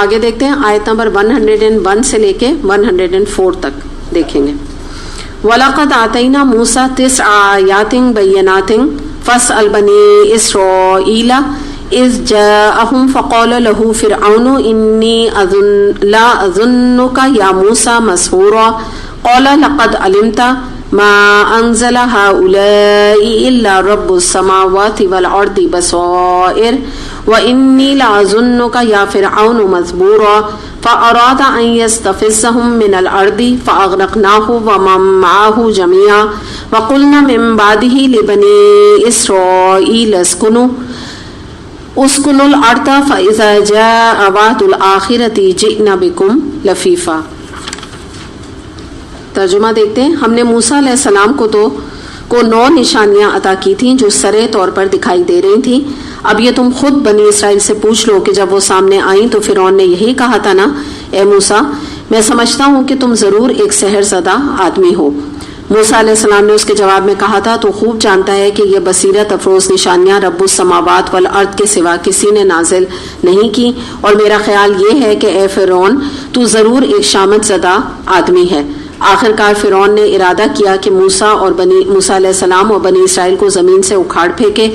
آگے دیکھتے ہیں آیت نمبر 101 سے لے کے 104 تک دیکھیں گے. وَلَقَدْ آتَيْنَا مُوسَىٰ 9 آيَاتٍ بَيِّنَاتٍ فَاسْأَلْ بَنِي إِسْرَائِيلَ إِذْ جَاءَهُمْ فَقَالَ لَهُ فِرْعَوْنُ إِنِّي لَا أَظُنُّكَ يَا مُوسَىٰ مَسْحُورًا قَالَ لَقَدْ عَلِمْتَ مَا أَنزَلَ هَٰؤُلَاءِ إِلَّا رَبُّ السَّمَاوَاتِ وَالْأَرْضِ بَصَائِرَ وَإِنِّي لَأَظُنُّكَ يَا فِرْعَوْنُ مَثْبُورًا فأراد أن يستفزهم من الأرض فأغرقناه ومن معه جميعا وقلنا من بعده لبني إسرائيل اسكنوا الأرض فإذا جاء وعد الآخرة جئنا بكم لفيفا. ترجمہ دیکھتے ہیں. ہم نے موسیٰ علیہ السلام کو 9 نشانیاں عطا کی تھیں جو سرے طور پر دکھائی دے رہی تھیں. اب یہ تم خود بنی اسرائیل سے پوچھ لو کہ جب وہ سامنے آئیں تو فرعون نے یہی کہا تھا نا اے موسیٰ میں سمجھتا ہوں کہ تم ضرور ایک سحر زدہ آدمی ہو. موسیٰ علیہ السلام نے اس کے جواب میں کہا تھا تو خوب جانتا ہے کہ یہ بصیرت افروز نشانیاں رب السماوات والارض کے سوا کسی نے نازل نہیں کی اور میرا خیال یہ ہے کہ اے فرعون تو ضرور ایک شامت زدہ آدمی ہے. آخر کار فرعون نے ارادہ کیا کہ موسیٰ علیہ السلام اور بنی اسرائیل کو زمین سے اکھاڑ پھینکے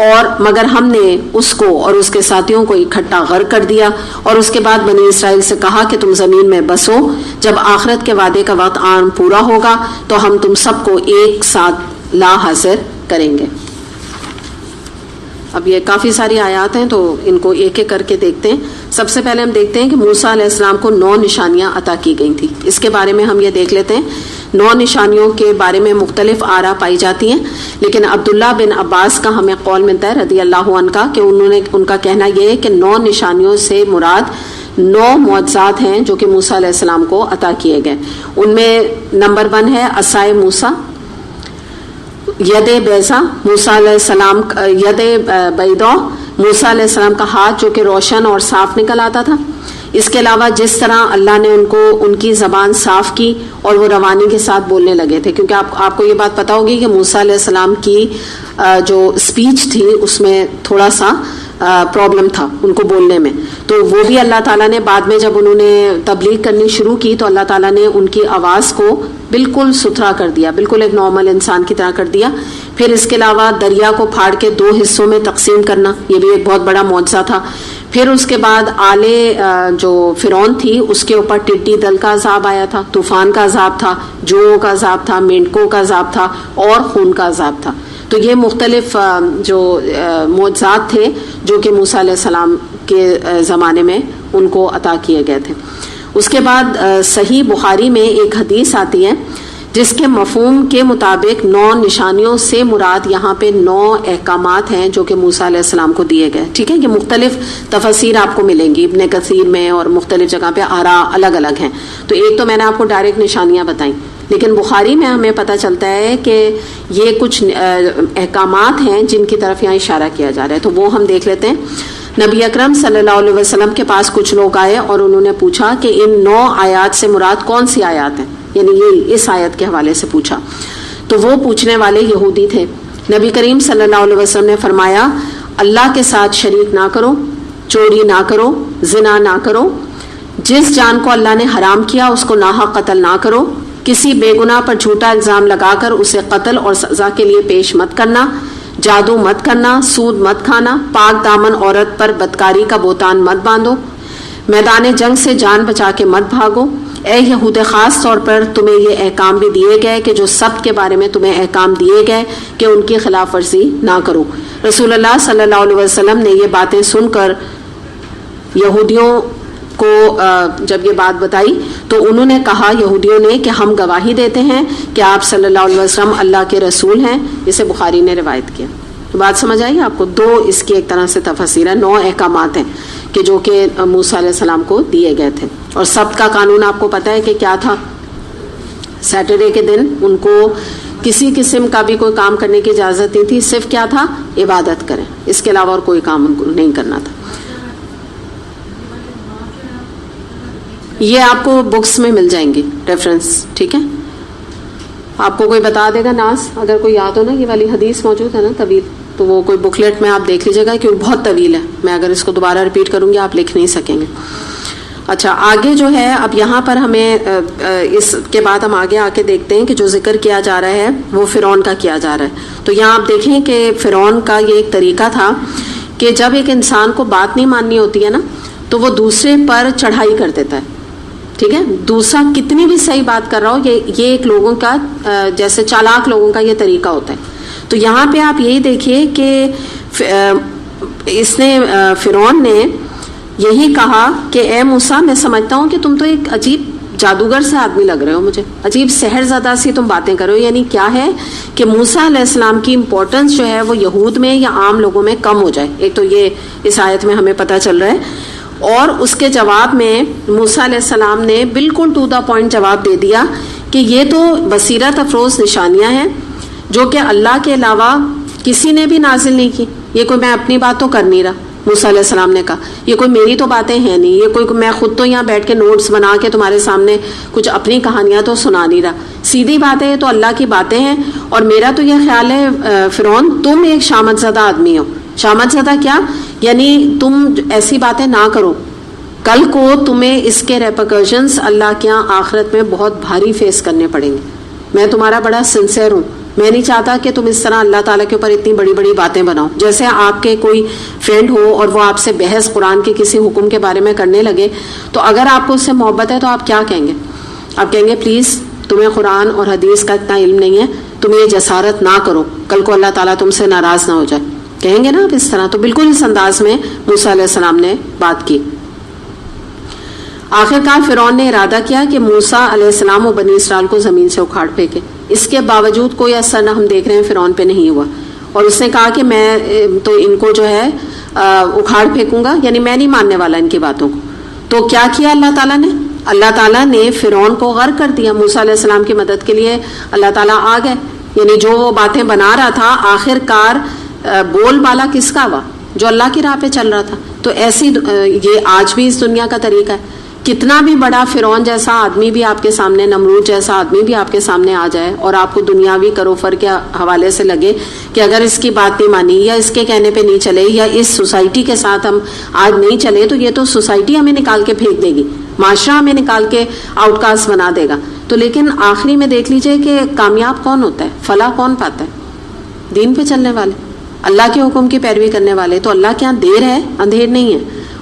اور مگر ہم نے اس کو اور اس کے ساتھیوں کو اکٹھا غرق کر دیا اور اس کے بعد بنی اسرائیل سے کہا کہ تم زمین میں بسو جب آخرت کے وعدے کا وقت آن پورا ہوگا تو ہم تم سب کو ایک ساتھ لا حاضر کریں گے. اب یہ کافی ساری آیات ہیں تو ان کو ایک ایک کر کے دیکھتے ہیں. سب سے پہلے ہم دیکھتے ہیں کہ موسیٰ علیہ السلام کو 9 نشانیاں عطا کی گئی تھیں. اس کے بارے میں ہم یہ دیکھ لیتے ہیں. 9 نشانیوں کے بارے میں مختلف آراء پائی جاتی ہیں لیکن عبداللہ بن عباس کا ہمیں قول ملتا ہے رضی اللہ عنہ کا کہ ان کا کہنا یہ ہے کہ 9 نشانیوں سے مراد 9 معجزات ہیں جو کہ موسیٰ علیہ السلام کو عطا کیے گئے. ان میں نمبر 1 ہے عصائے موسیٰ، ید بیضا موسیٰ علیہ السلام، ید بیضا موسیٰ علیہ السلام کا ہاتھ جو کہ روشن اور صاف نکل آتا تھا. اس کے علاوہ جس طرح اللہ نے ان کی زبان صاف کی اور وہ روانی کے ساتھ بولنے لگے تھے، کیونکہ آپ کو یہ بات پتہ ہوگی کہ موسیٰ علیہ السلام کی جو اسپیچ تھی اس میں تھوڑا سا پرابلم تھا ان کو بولنے میں، تو وہ بھی اللہ تعالیٰ نے بعد میں جب انہوں نے تبلیغ کرنی شروع کی تو اللہ تعالیٰ نے ان کی آواز کو بالکل ستھرا کر دیا، بالکل ایک نارمل انسان کی طرح کر دیا. پھر اس کے علاوہ دریا کو پھاڑ کے 2 حصوں میں تقسیم کرنا، یہ بھی ایک بہت بڑا معجزہ تھا. پھر اس کے بعد آلے جو فرعون تھی اس کے اوپر ٹڈی دل کا عذاب آیا تھا، طوفان کا عذاب تھا، جوؤں کا عذاب تھا، مینڈکوں کا عذاب تھا اور خون کا عذاب تھا. تو یہ مختلف جو معجزات تھے جو کہ موسیٰ علیہ السلام کے زمانے میں ان کو عطا کیے گئے تھے. اس کے بعد صحیح بخاری میں ایک حدیث آتی ہے جس کے مفہوم کے مطابق 9 نشانیوں سے مراد یہاں پہ 9 احکامات ہیں جو کہ موسیٰ علیہ السلام کو دیے گئے. ٹھیک ہے، یہ مختلف تفاسیر آپ کو ملیں گی ابن کثیر میں اور مختلف جگہ پہ آراء الگ الگ ہیں. تو ایک تو میں نے آپ کو ڈائریکٹ نشانیاں بتائیں لیکن بخاری میں ہمیں پتہ چلتا ہے کہ یہ کچھ احکامات ہیں جن کی طرف یہاں اشارہ کیا جا رہا ہے. تو وہ ہم دیکھ لیتے ہیں. نبی اکرم صلی اللہ علیہ وسلم کے پاس کچھ لوگ آئے اور انہوں نے پوچھا کہ ان 9 آیات سے مراد کون سی آیات ہیں، یعنی یہ اس آیت کے حوالے سے پوچھا. تو وہ پوچھنے والے یہودی تھے. نبی کریم صلی اللہ علیہ وسلم نے فرمایا اللہ کے ساتھ شریک نہ کرو، چوری نہ کرو، زنا نہ کرو، جس جان کو اللہ نے حرام کیا اس کو ناحق قتل نہ کرو، کسی بے گناہ پر جھوٹا الزام لگا کر اسے قتل اور سزا کے لیے پیش مت کرنا، جادو مت کرنا، سود مت کھانا، پاک دامن عورت پر بدکاری کا بہتان مت باندھو، میدان جنگ سے جان بچا کے مت بھاگو. اے یہود خاص طور پر تمہیں یہ احکام بھی دیے گئے کہ جو سب کے بارے میں تمہیں احکام دیے گئے کہ ان کی خلاف ورزی نہ کرو. رسول اللہ صلی اللہ علیہ وسلم نے یہ باتیں سن کر یہودیوں کو جب یہ بات بتائی تو انہوں نے کہا یہودیوں نے کہ ہم گواہی دیتے ہیں کہ آپ صلی اللہ علیہ وسلم اللہ کے رسول ہیں. اسے بخاری نے روایت کیا. بات سمجھ آئی آپ کو؟ 2 اس کی ایک طرح سے تفسیر ہے. 9 احکامات ہیں کہ جو کہ موسیٰ علیہ السلام کو دیے گئے تھے. اور سبت کا قانون آپ کو پتہ ہے کہ کیا تھا؟ سیٹرڈے کے دن ان کو کسی قسم کا بھی کوئی کام کرنے کی اجازت نہیں تھی، صرف کیا تھا؟ عبادت کریں، اس کے علاوہ اور کوئی کام ان کو نہیں کرنا تھا. یہ آپ کو بکس میں مل جائیں گی ریفرنس. ٹھیک ہے، آپ کو کوئی بتا دے گا ناز، اگر کوئی یاد ہو نا، یہ والی حدیث موجود ہے نا طویل. تو وہ کوئی بکلیٹ میں آپ دیکھ لیجیے گا کہ وہ بہت طویل ہے, میں اگر اس کو دوبارہ ریپیٹ کروں گی آپ لکھ نہیں سکیں گے. اچھا آگے جو ہے اب یہاں پر ہمیں اس کے بعد ہم آگے آ کے دیکھتے ہیں کہ جو ذکر کیا جا رہا ہے وہ فرعون کا کیا جا رہا ہے. تو یہاں آپ دیکھیں کہ فرعون کا یہ ایک طریقہ تھا کہ جب ایک انسان کو بات نہیں ماننی ہوتی ہے نا تو وہ دوسرے پر چڑھائی کر دیتا ہے. ٹھیک ہے, دوسرا کتنی بھی صحیح بات کر رہا ہو, یہ ایک لوگوں کا جیسے چالاک لوگوں کا یہ طریقہ ہوتا ہے. تو یہاں پہ آپ یہی دیکھیے کہ اس نے فرعون نے یہی کہا کہ اے موسیٰ میں سمجھتا ہوں کہ تم تو ایک عجیب جادوگر سے آدمی لگ رہے ہو, مجھے عجیب سحر زدہ سی تم باتیں کرو. یعنی کیا ہے کہ موسیٰ علیہ السلام کی امپورٹنس جو ہے وہ یہود میں یا عام لوگوں میں کم ہو جائے. ایک تو یہ اس آیت میں ہمیں پتہ چل رہا ہے, اور اس کے جواب میں موسیٰ علیہ السلام نے بالکل ٹو دا پوائنٹ جواب دے دیا کہ یہ تو بصیرت افروز نشانیاں ہیں جو کہ اللہ کے علاوہ کسی نے بھی نازل نہیں کی. یہ کوئی میں اپنی بات تو کر نہیں رہا. موسیٰ علیہ السلام نے کہا یہ کوئی میری تو باتیں ہیں نہیں, یہ کوئی میں خود تو یہاں بیٹھ کے نوٹس بنا کے تمہارے سامنے کچھ اپنی کہانیاں تو سنا نہیں رہا. سیدھی باتیں یہ تو اللہ کی باتیں ہیں. اور میرا تو یہ خیال ہے فرعون تم ایک شامت زدہ آدمی ہو. شامت زدہ کیا یعنی تم ایسی باتیں نہ کرو, کل کو تمہیں اس کے ریپرکشنز اللہ کے یہاں آخرت میں بہت بھاری فیس کرنے پڑیں گے. میں تمہارا بڑا سنسیئر ہوں, میں نہیں چاہتا کہ تم اس طرح اللہ تعالیٰ کے اوپر اتنی بڑی بڑی باتیں بناؤ. جیسے آپ کے کوئی فرینڈ ہو اور وہ آپ سے بحث قرآن کے کسی حکم کے بارے میں کرنے لگے, تو اگر آپ کو اس سے محبت ہے تو آپ کیا کہیں گے؟ آپ کہیں گے پلیز تمہیں قرآن اور حدیث کا اتنا علم نہیں ہے, تم یہ جسارت نہ کرو, کل کو اللہ تعالیٰ تم سے ناراض نہ ہو جائے. کہیں گے نا آپ اس طرح. تو بالکل اس انداز میں موسیٰ علیہ السلام نے بات کی. آخرکار فرعون نے ارادہ کیا کہ موسیٰ علیہ السلام و بنی اسرائیل کو زمین سے اکھاڑ پھینکے. اس کے باوجود کوئی اثر نہ ہم دیکھ رہے ہیں فرعون پہ نہیں ہوا, اور اس نے کہا کہ میں تو ان کو جو ہے اکھاڑ پھینکوں گا, یعنی میں نہیں ماننے والا ان کی باتوں کو. تو کیا کیا اللہ تعالیٰ نے؟ اللہ تعالیٰ نے فرعون کو غرق کر دیا. موسیٰ علیہ السلام کی مدد کے لیے اللہ تعالیٰ آ گئے. یعنی جو وہ باتیں بنا رہا تھا آخرکار بول بالا کس کا ہوا؟ جو اللہ کی راہ پہ چل رہا تھا. تو ایسی یہ آج بھی اس دنیا کا طریقہ ہے. کتنا بھی بڑا فرعون جیسا آدمی بھی آپ کے سامنے, نمرود جیسا آدمی بھی آپ کے سامنے آ جائے, اور آپ کو دنیاوی کروفر کے حوالے سے لگے کہ اگر اس کی بات نہیں مانی یا اس کے کہنے پہ نہیں چلے یا اس سوسائٹی کے ساتھ ہم آج نہیں چلے, تو یہ تو سوسائٹی ہمیں نکال کے پھینک دے گی, معاشرہ ہمیں نکال کے آؤٹ کاسٹ بنا دے گا. تو لیکن آخری میں دیکھ لیجئے کہ کامیاب کون ہوتا ہے, فلاح کون پاتا ہے؟ دین پہ چلنے والے, اللہ کے حکم کی پیروی کرنے والے. تو اللہ کے یہاں دیر ہے, اندھیر نہیں ہے.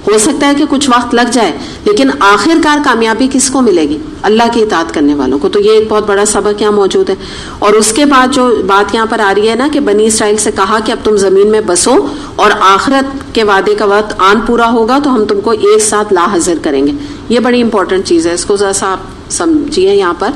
ہو سکتا ہے کہ کچھ وقت لگ جائے, لیکن آخر کار کامیابی کس کو ملے گی؟ اللہ کی اطاعت کرنے والوں کو. تو یہ ایک بہت بڑا سبق یہاں موجود ہے. اور اس کے بعد جو بات یہاں پر آ رہی ہے نا کہ بنی اسرائیل سے کہا کہ اب تم زمین میں بسو اور آخرت کے وعدے کا وقت آن پورا ہوگا تو ہم تم کو ایک ساتھ لا حاضر کریں گے. یہ بڑی امپورٹنٹ چیز ہے, اس کو ذرا سا آپ سمجھیے. یہاں پر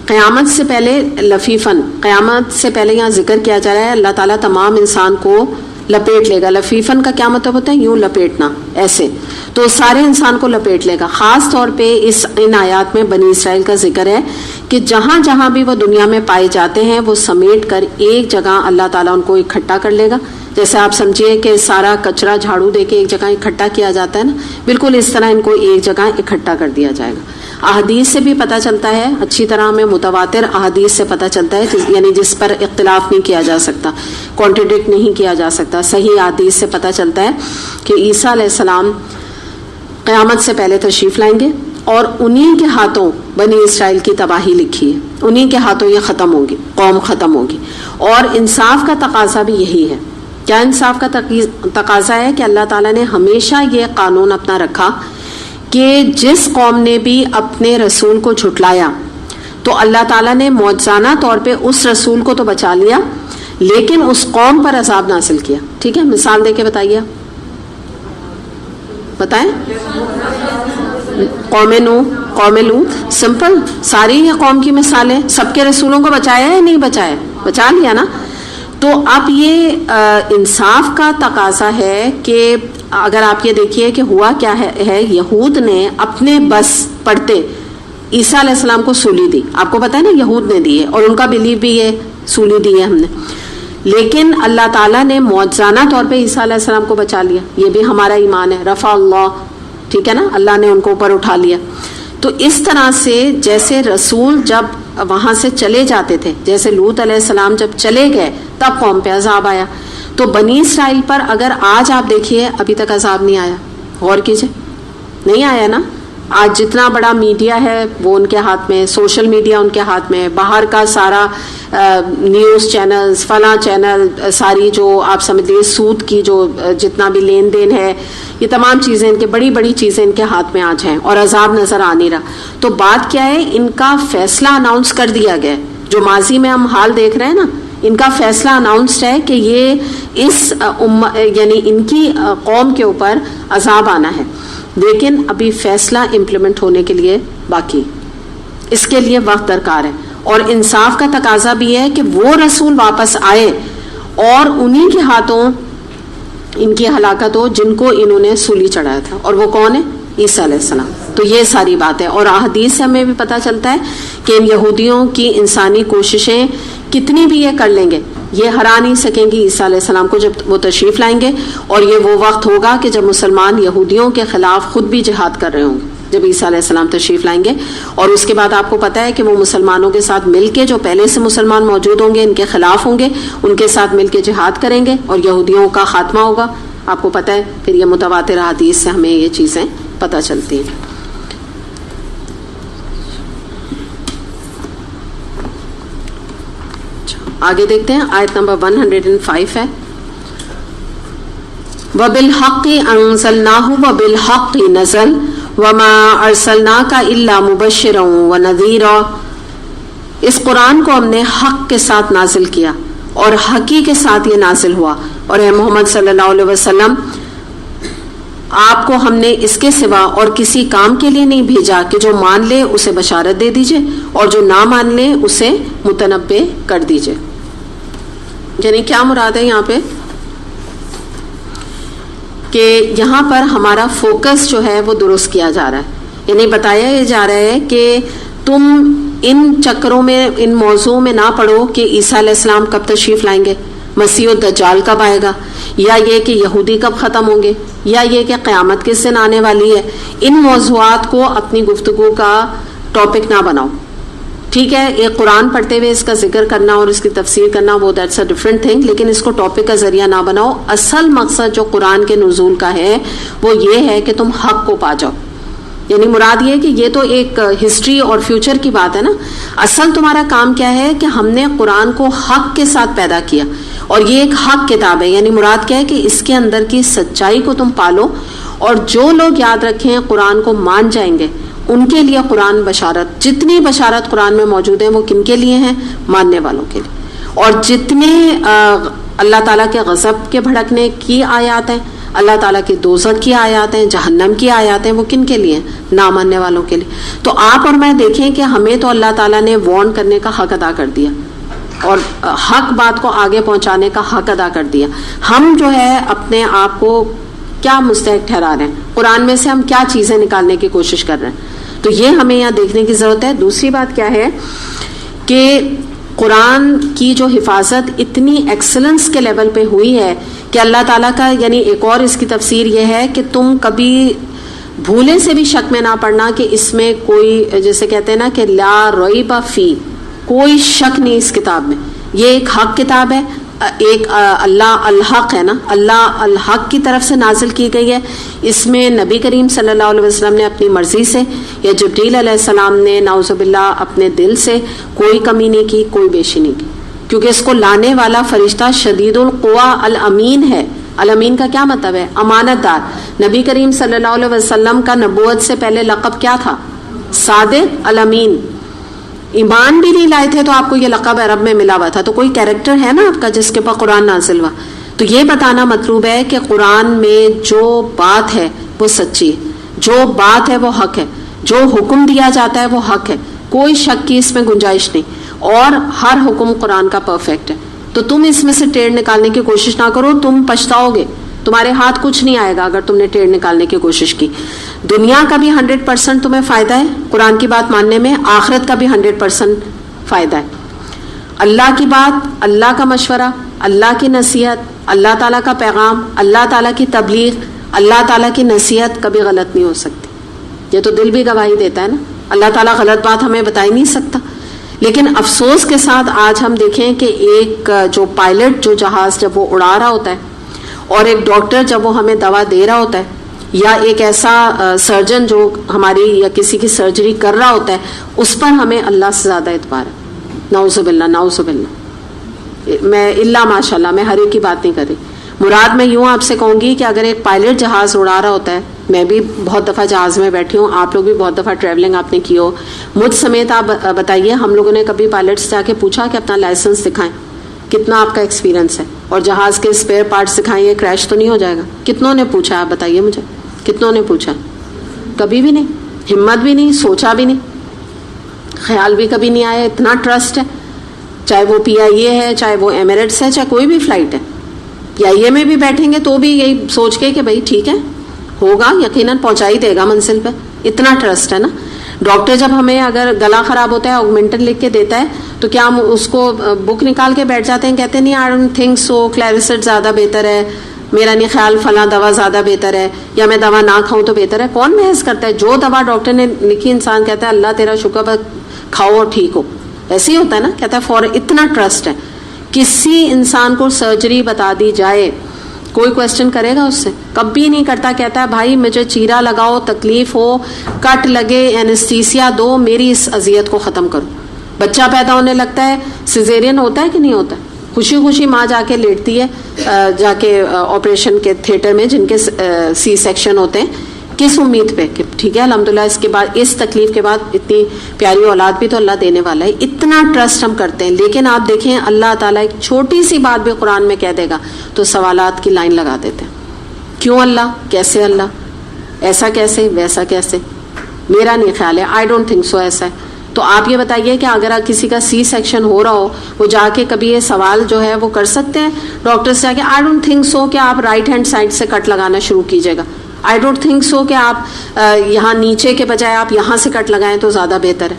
قیامت سے پہلے لفیفن, قیامت سے پہلے یہاں ذکر کیا جا رہا ہے اللہ تعالیٰ تمام انسان کو لپیٹ لے گا. لفیفن کا کیا مطلب ہوتا ہے؟ یوں لپیٹنا, ایسے. تو سارے انسان کو لپیٹ لے گا. خاص طور پہ ان آیات میں بنی اسرائیل کا ذکر ہے کہ جہاں جہاں بھی وہ دنیا میں پائے جاتے ہیں وہ سمیٹ کر ایک جگہ اللہ تعالیٰ ان کو اکٹھا کر لے گا. جیسے آپ سمجھیے کہ سارا کچرا جھاڑو دے کے ایک جگہ اکٹھا کیا جاتا ہے نا, بالکل اس طرح ان کو ایک جگہ اکٹھا کر دیا جائے گا. احادیث سے بھی پتہ چلتا ہے اچھی طرح, ہمیں متواتر احادیث سے پتہ چلتا ہے, یعنی جس پر اختلاف نہیں کیا جا سکتا, کانٹرڈکٹ نہیں کیا جا سکتا, صحیح احادیث سے پتہ چلتا ہے کہ عیسیٰ علیہ السلام قیامت سے پہلے تشریف لائیں گے, اور انہی کے ہاتھوں بنی اسرائیل کی تباہی لکھی ہے, انہی کے ہاتھوں یہ ختم ہوگی, قوم ختم ہوگی. اور انصاف کا تقاضا بھی یہی ہے. کیا انصاف کا تقاضا ہے؟ کہ اللہ تعالیٰ نے ہمیشہ یہ قانون اپنا رکھا کہ جس قوم نے بھی اپنے رسول کو جھٹلایا تو اللہ تعالیٰ نے معجزانہ طور پہ اس رسول کو تو بچا لیا, لیکن اس قوم پر عذاب نازل کیا. ٹھیک ہے, مثال دے کے بتائیے, بتائیں. قوم نوح, قوم لوط, سمپل. ساری یہ قوم کی مثالیں. سب کے رسولوں کو بچایا ہے نہیں بچایا؟ بچا لیا نا. تو اب یہ انصاف کا تقاضا ہے کہ اگر آپ یہ دیکھیے کہ ہوا کیا ہے, یہود نے اپنے بس پڑھتے عیسیٰ علیہ السلام کو سولی دی. آپ کو پتہ ہے نا, یہود نے دی ہے, اور ان کا بلیو بھی ہے, سولی دی ہے ہم نے. لیکن اللہ تعالیٰ نے معجزانہ طور پہ عیسیٰ علیہ السلام کو بچا لیا. یہ بھی ہمارا ایمان ہے, رفع اللہ, ٹھیک ہے نا, اللہ نے ان کو اوپر اٹھا لیا. تو اس طرح سے جیسے رسول جب وہاں سے چلے جاتے تھے، جیسے لوط علیہ السلام جب چلے گئے تب قوم پہ عذاب آیا. تو بنی اسرائیل پر اگر آج آپ دیکھیے ابھی تک عذاب نہیں آیا. غور کیجئے، نہیں آیا نا. آج جتنا بڑا میڈیا ہے وہ ان کے ہاتھ میں، سوشل میڈیا ان کے ہاتھ میں، باہر کا سارا نیوز چینلز، فلاں چینل، ساری جو آپ سمجھ لیجیے سود کی جو جتنا بھی لین دین ہے، یہ تمام چیزیں ان کے، بڑی بڑی چیزیں ان کے ہاتھ میں آج ہیں اور عذاب نظر آ نہیں رہا. تو بات کیا ہے، ان کا فیصلہ اناؤنس کر دیا گیا. جو ماضی میں ہم حال دیکھ رہے ہیں نا، ان کا فیصلہ اناؤنسڈ ہے کہ یہ اس یعنی ان کی قوم کے اوپر عذاب آنا ہے، لیکن ابھی فیصلہ امپلیمنٹ ہونے کے لیے باقی، اس کے لیے وقت درکار ہے. اور انصاف کا تقاضا بھی ہے کہ وہ رسول واپس آئے اور انہی کے ہاتھوں ان کی ہلاکت ہو جن کو انہوں نے سولی چڑھایا تھا. اور وہ کون ہے؟ عیسیٰ علیہ السلام. تو یہ ساری بات ہے. اور احادیث سے ہمیں بھی پتہ چلتا ہے کہ ان یہودیوں کی انسانی کوششیں کتنی بھی یہ کر لیں گے، یہ ہرا نہیں سکیں گی عیسیٰ علیہ السلام کو جب وہ تشریف لائیں گے. اور یہ وہ وقت ہوگا کہ جب مسلمان یہودیوں کے خلاف خود بھی جہاد کر رہے ہوں گے، جب عیسیٰ علیہ السلام تشریف لائیں گے. اور اس کے بعد آپ کو پتہ ہے کہ وہ مسلمانوں کے ساتھ مل کے، جو پہلے سے مسلمان موجود ہوں گے ان کے خلاف ہوں گے، ان کے ساتھ مل کے جہاد کریں گے اور یہودیوں کا خاتمہ ہوگا. آپ کو پتہ ہے، پھر یہ متواتر احادیث سے ہمیں یہ چیزیں پتہ چلتی ہیں. آگے دیکھتے ہیں، آیت نمبر 105 ہے، وَبِالْحَقِّ أَنزَلْنَاهُ وَبِالْحَقِّ نَزَلَ وَمَا أَرْسَلْنَاكَ إِلَّا مُبَشِّرًا وَنَذِيرًا. اس قرآن کو ہم نے حق کے ساتھ نازل کیا اور حقی کے ساتھ یہ نازل ہوا. اور اے محمد صلی اللہ علیہ وسلم، آپ کو ہم نے اس کے سوا اور کسی کام کے لیے نہیں بھیجا کہ جو مان لے اسے بشارت دے دیجئے اور جو نہ مان لے اسے متنبہ کر دیجئے. یعنی کیا مراد ہے یہاں پہ؟ کہ یہاں پر ہمارا فوکس جو ہے وہ درست کیا جا رہا ہے. یعنی بتایا یہ جا رہا ہے کہ تم ان چکروں میں، ان موضوع میں نہ پڑو کہ عیسیٰ علیہ السلام کب تشریف لائیں گے، مسیح الدجال کب آئے گا، یا یہ کہ یہودی کب ختم ہوں گے، یا یہ کہ قیامت کس دن آنے والی ہے. ان موضوعات کو اپنی گفتگو کا ٹاپک نہ بناؤ. ٹھیک ہے، یہ قرآن پڑھتے ہوئے اس کا ذکر کرنا اور اس کی تفسیر کرنا، وہ دیٹس اے ڈفرینٹ تھنگ، لیکن اس کو ٹاپک کا ذریعہ نہ بناؤ. اصل مقصد جو قرآن کے نزول کا ہے وہ یہ ہے کہ تم حق کو پا جاؤ. یعنی مراد یہ کہ یہ تو ایک ہسٹری اور فیوچر کی بات ہے نا. اصل تمہارا کام کیا ہے کہ ہم نے قرآن کو حق کے ساتھ پیدا کیا اور یہ ایک حق کتاب ہے. یعنی مراد کیا ہے کہ اس کے اندر کی سچائی کو تم پالو، اور جو لوگ یاد رکھیں قرآن کو مان جائیں گے ان کے لیے قرآن بشارت، جتنی بشارت قرآن میں موجود ہیں وہ کن کے لیے ہیں؟ ماننے والوں کے لیے. اور جتنے اللہ تعالیٰ کے غضب کے بھڑکنے کی آیات ہیں، اللہ تعالیٰ کی دوزخ کی آیات ہیں، جہنم کی آیات ہیں، وہ کن کے لیے ہیں؟ نہ ماننے والوں کے لیے. تو آپ اور میں دیکھیں کہ ہمیں تو اللہ تعالیٰ نے وارن کرنے کا حق ادا کر دیا اور حق بات کو آگے پہنچانے کا حق ادا کر دیا. ہم جو ہے اپنے آپ کو کیا مستحق ٹھہرا رہے ہیں، قرآن میں سے ہم کیا چیزیں نکالنے کی کوشش کر رہے ہیں. تو یہ ہمیں یہاں دیکھنے کی ضرورت ہے. دوسری بات کیا ہے کہ قرآن کی جو حفاظت اتنی ایکسلنس کے لیول پہ ہوئی ہے کہ اللہ تعالیٰ کا، یعنی ایک اور اس کی تفسیر یہ ہے کہ تم کبھی بھولے سے بھی شک میں نہ پڑنا کہ اس میں کوئی، جیسے کہتے ہیں نا کہ لا ریب فی، کوئی شک نہیں اس کتاب میں. یہ ایک حق کتاب ہے، ایک اللہ الحق ہے نا، اللہ الحق کی طرف سے نازل کی گئی ہے. اس میں نبی کریم صلی اللہ علیہ وسلم نے اپنی مرضی سے یا جبریل علیہ السلام نے نعوذ باللہ اپنے دل سے کوئی کمی نہیں کی، کوئی بیشی نہیں کی، کیونکہ اس کو لانے والا فرشتہ شدید القوا الامین ہے. الامین کا کیا مطلب ہے؟ امانت دار. نبی کریم صلی اللہ علیہ وسلم کا نبوت سے پہلے لقب کیا تھا؟ صادق الامین. ایمان بھی نہیں لائے تھے تو آپ کو یہ لقب عرب میں ملا ہوا تھا. تو کوئی کیریکٹر ہے نا آپ کا جس کے اوپر قرآن نازل ہوا. تو یہ بتانا مطلوب ہے کہ قرآن میں جو بات ہے وہ سچی ہے، جو بات ہے وہ حق ہے، جو حکم دیا جاتا ہے وہ حق ہے، کوئی شک کی اس میں گنجائش نہیں، اور ہر حکم قرآن کا پرفیکٹ ہے. تو تم اس میں سے ٹیڑھ نکالنے کی کوشش نہ کرو، تم پچھتاؤ گے. تمہارے ہاتھ کچھ نہیں آئے گا اگر تم نے ٹیڑھ نکالنے کی کوشش کی. دنیا کا بھی 100% تمہیں فائدہ ہے قرآن کی بات ماننے میں، آخرت کا بھی 100% فائدہ ہے. اللہ کی بات، اللہ کا مشورہ، اللہ کی نصیحت، اللہ تعالیٰ کا پیغام، اللہ تعالیٰ کی تبلیغ، اللہ تعالیٰ کی نصیحت کبھی غلط نہیں ہو سکتی. یہ تو دل بھی گواہی دیتا ہے نا، اللہ تعالیٰ غلط بات ہمیں بتا ہی نہیں سکتا. لیکن افسوس کے ساتھ آج ہم دیکھیں کہ ایک جو پائلٹ جو جہاز جب وہ اڑا رہا ہوتا ہے اور ایک ڈاکٹر جب وہ ہمیں دوا دے رہا ہوتا ہے یا ایک ایسا سرجن جو ہماری یا کسی کی سرجری کر رہا ہوتا ہے اس پر ہمیں اللہ سے زیادہ اعتبار ہے. نعوذ باللہ نعوذ باللہ. میں الا ماشاء اللہ میں ہر ایک کی بات نہیں کر رہی. مراد میں یوں آپ سے کہوں گی کہ اگر ایک پائلٹ جہاز اڑا رہا ہوتا ہے, میں بھی بہت دفعہ جہاز میں بیٹھی ہوں, آپ لوگ بھی بہت دفعہ ٹریولنگ آپ نے کی ہو, مجھ سمیت آپ بتائیے ہم لوگوں نے کبھی پائلٹ سے جا کے پوچھا کہ اپنا لائسنس دکھائیں, کتنا آپ کا ایکسپیرینس ہے, اور جہاز کے اسپیئر پارٹس دکھائیں, یہ کریش تو نہیں ہو جائے گا. کتنوں نے پوچھا, آپ بتائیے مجھے, کتنوں نے پوچھا؟ کبھی بھی نہیں, ہمت بھی نہیں, سوچا بھی نہیں, خیال بھی کبھی نہیں آیا. اتنا ٹرسٹ ہے, چاہے وہ PIA ہے, چاہے وہ ایمریٹس ہے, چاہے کوئی بھی فلائٹ ہے. PIA میں بھی بیٹھیں گے تو بھی یہی سوچ کے کہ بھائی ٹھیک ہے ہوگا, یقیناً پہنچا ہی دے گا منزل پہ. اتنا ٹرسٹ ہے نا. ڈاکٹر جب ہمیں اگر گلا خراب ہوتا ہے آگمنٹن لکھ کے دیتا ہے تو کیا ہم اس کو بک نکال کے بیٹھ جاتے ہیں, کہتے نہیں آئی ڈونٹ تھنک سو, کلیریسٹ زیادہ بہتر ہے, میرا نہیں خیال فلاں دوا زیادہ بہتر ہے, یا میں دوا نہ کھاؤں تو بہتر ہے. کون بحث کرتا ہے؟ جو دوا ڈاکٹر نے لکھی انسان کہتا ہے اللہ تیرا شکر کھاؤ اور ٹھیک ہو. ایسے ہی ہوتا ہے نا, کہتا ہے فور. اتنا ٹرسٹ ہے. کسی انسان کو سرجری بتا دی جائے کوئی کوشچن کرے گا اس سے؟ کبھی نہیں کرتا. کہتا ہے بھائی مجھے چیرا لگاؤ, تکلیف ہو, کٹ لگے, اینستھیسیا دو, میری اس اذیت کو ختم کرو. بچہ پیدا ہونے لگتا ہے, سیزیرین ہوتا ہے کہ نہیں ہوتا؟ خوشی خوشی ماں جا کے لیٹتی ہے, جا کے آپریشن کے تھیٹر میں جن کے سی سیکشن ہوتے ہیں, کس امید پہ کہ ٹھیک ہے الحمدللہ اس کے بعد, اس تکلیف کے بعد اتنی پیاری اولاد بھی تو اللہ دینے والا ہے. اتنا ٹرسٹ ہم کرتے ہیں. لیکن آپ دیکھیں اللہ تعالیٰ ایک چھوٹی سی بات بھی قرآن میں کہہ دے گا تو سوالات کی لائن لگا دیتے ہیں. کیوں اللہ, کیسے اللہ, ایسا کیسے, ویسا کیسے, میرا نہیں خیال ہے, آئی ڈونٹ تھنک سو ایسا ہے. تو آپ یہ بتائیے کہ اگر کسی کا سی سیکشن ہو رہا ہو, وہ جا کے کبھی یہ سوال جو ہے وہ کر سکتے ہیں ڈاکٹر سے جا کے, آئی ڈونٹ تھنک سو کہ آپ رائٹ ہینڈ سائڈ سے کٹ لگانا شروع کیجیے گا, آئی ڈونٹ تھنک سو کہ آپ یہاں نیچے کے بجائے آپ یہاں سے کٹ لگائیں تو زیادہ بہتر ہے.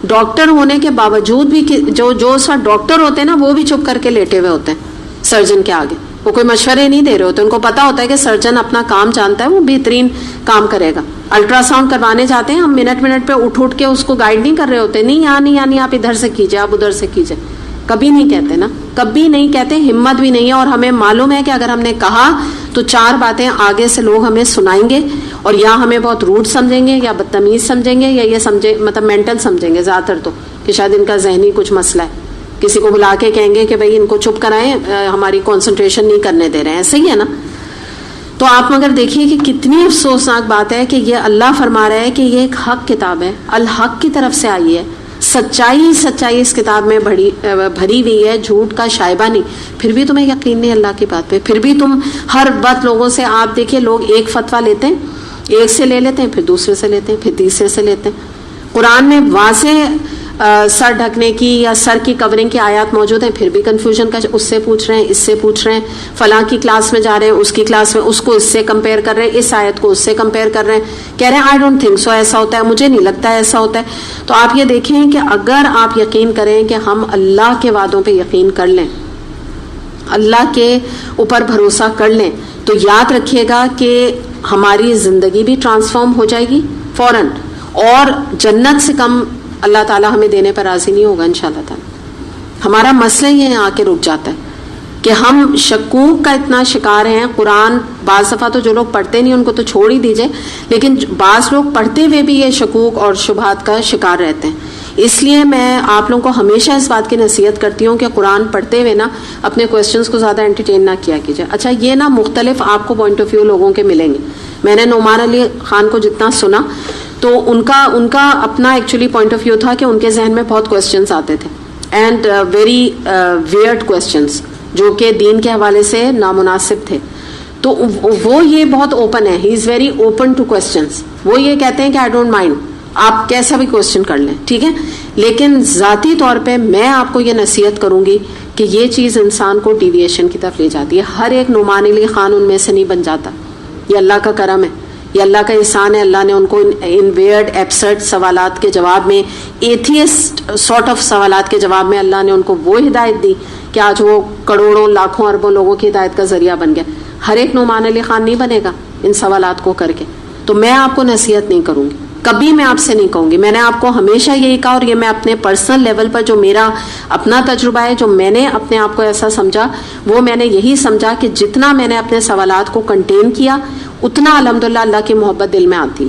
ڈاکٹر ہونے کے باوجود بھی جو سا ڈاکٹر ہوتے ہیں نا وہ بھی چپ کر کے لیٹے ہوئے ہوتے ہیں سرجن کے آگے, وہ کوئی مشورے نہیں دے رہے ہوتے. ان کو پتا ہوتا ہے کہ سرجن اپنا کام جانتا ہے, وہ بہترین کام کرے گا. الٹرا ساؤنڈ کروانے جاتے ہیں ہم, منٹ پہ اٹھ کے اس کو گائیڈ نہیں کر رہے ہوتے, نہیں یہاں نہیں, یعنی آپ ادھر سے کیجیے, آپ ادھر سے کیجیے. کبھی نہیں کہتے نا, کبھی نہیں کہتے, ہمت بھی نہیں ہے. اور ہمیں معلوم ہے کہ اگر ہم نے کہا تو 4 باتیں آگے سے لوگ ہمیں سنائیں گے, اور یا ہمیں بہت روڈ سمجھیں گے, یا بدتمیز سمجھیں گے, یا یہ سمجھے مطلب مینٹل سمجھیں گے زیادہ تر تو, کہ شاید ان کا ذہنی کچھ مسئلہ ہے. کسی کو بلا کے کہیں گے کہ بھائی ان کو چپ کرائیں, ہماری کنسنٹریشن نہیں کرنے دے رہے ہیں. ایسے ہی ہے نا. تو آپ مگر دیکھیے کہ کتنی افسوسناک بات ہے کہ یہ اللہ فرما رہا ہے کہ یہ ایک حق کتاب ہے, الحق کی طرف سے آئی ہے, سچائی اس کتاب میں بھری ہوئی ہے, جھوٹ کا شائبہ نہیں. پھر بھی تمہیں یقین نہیں اللہ کی بات پہ, پھر بھی تم ہر وقت لوگوں سے, آپ دیکھیے لوگ ایک فتویٰ لیتے ہیں, ایک سے لے لیتے ہیں, پھر دوسرے سے لیتے ہیں, پھر تیسرے سے لیتے ہیں. قرآن میں واضح سر ڈھکنے کی یا سر کی کورنگ کی آیات موجود ہیں, پھر بھی کنفیوژن کا, اس سے پوچھ رہے ہیں, اس سے پوچھ رہے ہیں, فلاں کی کلاس میں جا رہے ہیں, اس کی کلاس میں اس کو اس سے کمپیئر کر رہے ہیں, اس آیت کو اس سے کمپیئر کر رہے ہیں, کہہ رہے ہیں آئی ڈونٹ تھنک سو ایسا ہوتا ہے, مجھے نہیں لگتا ایسا ہوتا ہے. تو آپ یہ دیکھیں کہ اگر آپ یقین کریں کہ ہم اللہ کے وعدوں پہ یقین کر لیں, اللہ کے اوپر بھروسہ کر لیں, تو یاد رکھیے گا کہ ہماری زندگی بھی ٹرانسفارم ہو جائے گی فوراً, اور جنت سے کم اللہ تعالیٰ ہمیں دینے پر راضی نہیں ہوگا انشاءاللہ تعالیٰ. ہمارا مسئلہ یہ آ کے رک جاتا ہے کہ ہم شکوک کا اتنا شکار ہیں. قرآن بعض دفعہ تو جو لوگ پڑھتے نہیں ان کو تو چھوڑ ہی دیجئے, لیکن بعض لوگ پڑھتے ہوئے بھی یہ شکوک اور شبہات کا شکار رہتے ہیں. اس لیے میں آپ لوگوں کو ہمیشہ اس بات کی نصیحت کرتی ہوں کہ قرآن پڑھتے ہوئے نا اپنے کویسچنس کو زیادہ انٹرٹین نہ کیا کیجیے. اچھا یہ نا مختلف آپ کو پوائنٹ آف ویو لوگوں کے ملیں گے. میں نے نعمان علی خان کو جتنا سنا تو ان کا اپنا ایکچولی پوائنٹ آف ویو تھا کہ ان کے ذہن میں بہت کویسچنس آتے تھے, اینڈ ویری ویئرڈ کویسچنس جو کہ دین کے حوالے سے نامناسب تھے. تو وہ یہ بہت اوپن ہے, he is very open to questions. وہ یہ کہتے ہیں کہ آئی ڈونٹ مائنڈ, آپ کیسا بھی کویسچن کر لیں, ٹھیک ہے, لیکن ذاتی طور پہ میں آپ کو یہ نصیحت کروں گی کہ یہ چیز انسان کو ڈیویشن کی طرف لے جاتی ہے. ہر ایک نعمان علی خان ان میں سے نہیں بن جاتا, یہ اللہ کا کرم ہے, یہ اللہ کا احسان ہے. اللہ نے ان کو ان ویئرڈ ایبسرڈ سوالات کے جواب میں, ایتھیسٹ سارٹ آف سوالات کے جواب میں اللہ نے ان کو وہ ہدایت دی کہ آج وہ کروڑوں لاکھوں اربوں لوگوں کی ہدایت کا ذریعہ بن گیا. ہر ایک نعمان علی خان نہیں بنے گا ان سوالات کو کر کے. تو میں آپ کو نصیحت نہیں کروں گی, کبھی میں آپ سے نہیں کہوں گی. میں نے آپ کو ہمیشہ یہی کہا, اور یہ میں اپنے پرسنل لیول پر جو میرا اپنا تجربہ ہے, جو میں نے اپنے آپ کو ایسا سمجھا, وہ میں نے یہی سمجھا کہ جتنا میں نے اپنے سوالات کو کنٹین کیا اتنا الحمدللہ اللہ کی محبت دل میں آتی.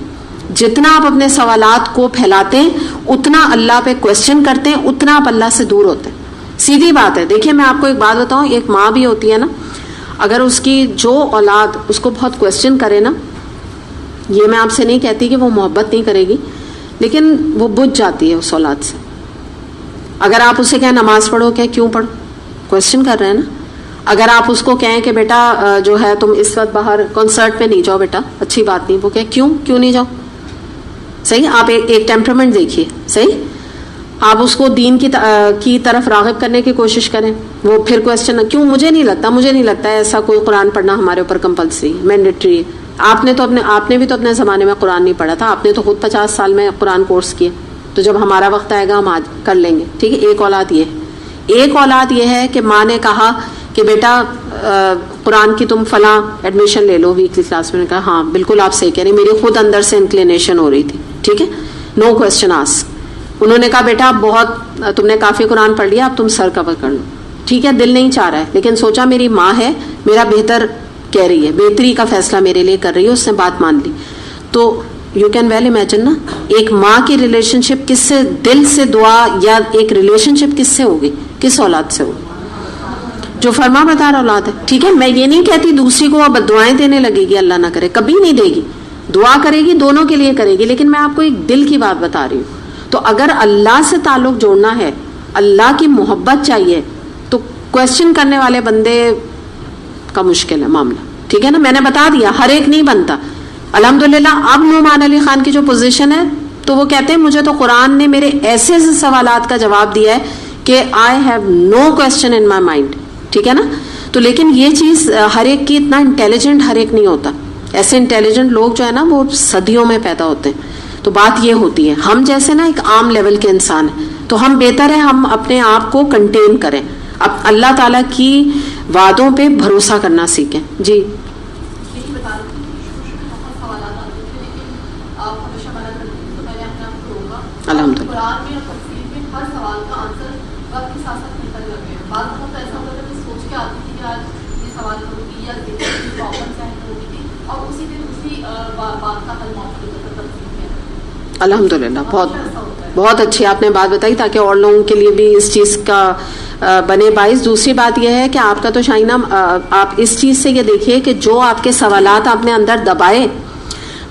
جتنا آپ اپنے سوالات کو پھیلاتے ہیں اتنا اللہ پہ کوشچن کرتے ہیں, اتنا آپ اللہ سے دور ہوتے ہیں. سیدھی بات ہے. دیکھیے میں آپ کو ایک بات بتاؤں, ایک ماں بھی ہوتی ہے نا, اگر اس کی جو اولاد اس کو بہت کوشچن کرے نا, یہ میں آپ سے نہیں کہتی کہ وہ محبت نہیں کرے گی, لیکن وہ بجھ جاتی ہے اس اولاد سے. اگر آپ اسے کہیں نماز پڑھو, کہ کیوں پڑھو, کوشچن کر رہے ہیں نا. اگر آپ اس کو کہیں کہ بیٹا جو ہے تم اس وقت باہر کنسرٹ پہ نہیں جاؤ بیٹا, اچھی بات نہیں, وہ کہ کیوں نہیں جاؤ. صحیح, آپ ایک ٹیمپرمنٹ دیکھیے. صحیح, آپ اس کو دین کی طرف راغب کرنے کی کوشش کریں, وہ پھر کوشچن کیوں, مجھے نہیں لگتا ایسا کوئی قرآن پڑھنا ہمارے اوپر کمپلسری مینڈیٹری ہے. آپ نے بھی تو اپنے زمانے میں قرآن نہیں پڑھا تھا, آپ نے تو خود 50 سال میں قرآن کورس کیا, تو جب ہمارا وقت آئے گا ہم آج کر لیں گے. ٹھیک ہے, ایک اولاد یہ ہے کہ ماں نے کہا کہ بیٹا قرآن کی تم فلاں ایڈمیشن لے لو ویکلی کلاس میں. نے کہا ہاں بالکل آپ صحیح کہہ رہی, میری خود اندر سے انکلینیشن ہو رہی تھی. ٹھیک ہے, نو کوشچن آسک. انہوں نے کہا بیٹا بہت تم نے کافی قرآن پڑھ لیا, اب تم سر کور کر لو. ٹھیک ہے, دل نہیں چاہ رہا ہے, لیکن سوچا میری ماں ہے, میرا بہتر کہہ رہی ہے, بہتری کا فیصلہ میرے لیے کر رہی ہے, اس نے بات مان لی. تو یو کین ویل امیجن نا, ایک ماں کی ریلیشن شپ کس سے, دل سے دعا, یا ایک ریلیشن شپ کس سے ہوگی, کس اولاد سے ہوگی, جو فرما بردار اولاد ہے. ٹھیک ہے, میں یہ نہیں کہتی دوسری کو اب دعائیں دینے لگے گی, اللہ نہ کرے, کبھی نہیں دے گی, دعا کرے گی, دونوں کے لیے کرے گی, لیکن میں آپ کو ایک دل کی بات بتا رہی ہوں. تو اگر اللہ سے تعلق جوڑنا ہے, اللہ کی محبت چاہیے, تو کوشچن کرنے والے بندے کا مشکل ہے معاملہ. ٹھیک ہے نا, میں نے بتا دیا ہر ایک نہیں بنتا. الحمدللہ اب نعمان علی خان کی جو پوزیشن ہے, تو وہ کہتے ہیں مجھے تو قرآن نے میرے ایسے سوالات کا جواب دیا ہے کہ I have no question in my mind. ٹھیک ہے نا, تو لیکن یہ چیز ہر ایک کی اتنا انٹیلیجنٹ ہر ایک نہیں ہوتا. ایسے انٹیلیجنٹ لوگ جو ہے نا وہ صدیوں میں پیدا ہوتے ہیں. تو بات یہ ہوتی ہے, ہم جیسے نا ایک عام لیول کے انسان ہیں, تو ہم بہتر ہے ہم اپنے آپ کو کنٹین کریں, اب اللہ تعالیٰ کی وعدوں پہ بھروسہ کرنا سیکھیں. جی الحمد للہ. الحمد للہ, بہت اچھی آپ نے بات بتائی, تاکہ اور لوگوں کے لیے بھی اس چیز کا بنے باعث. دوسری بات یہ ہے کہ آپ کا تو شائنہ, آپ اس چیز سے یہ دیکھیے کہ جو آپ کے سوالات آپ نے اندر دبائے,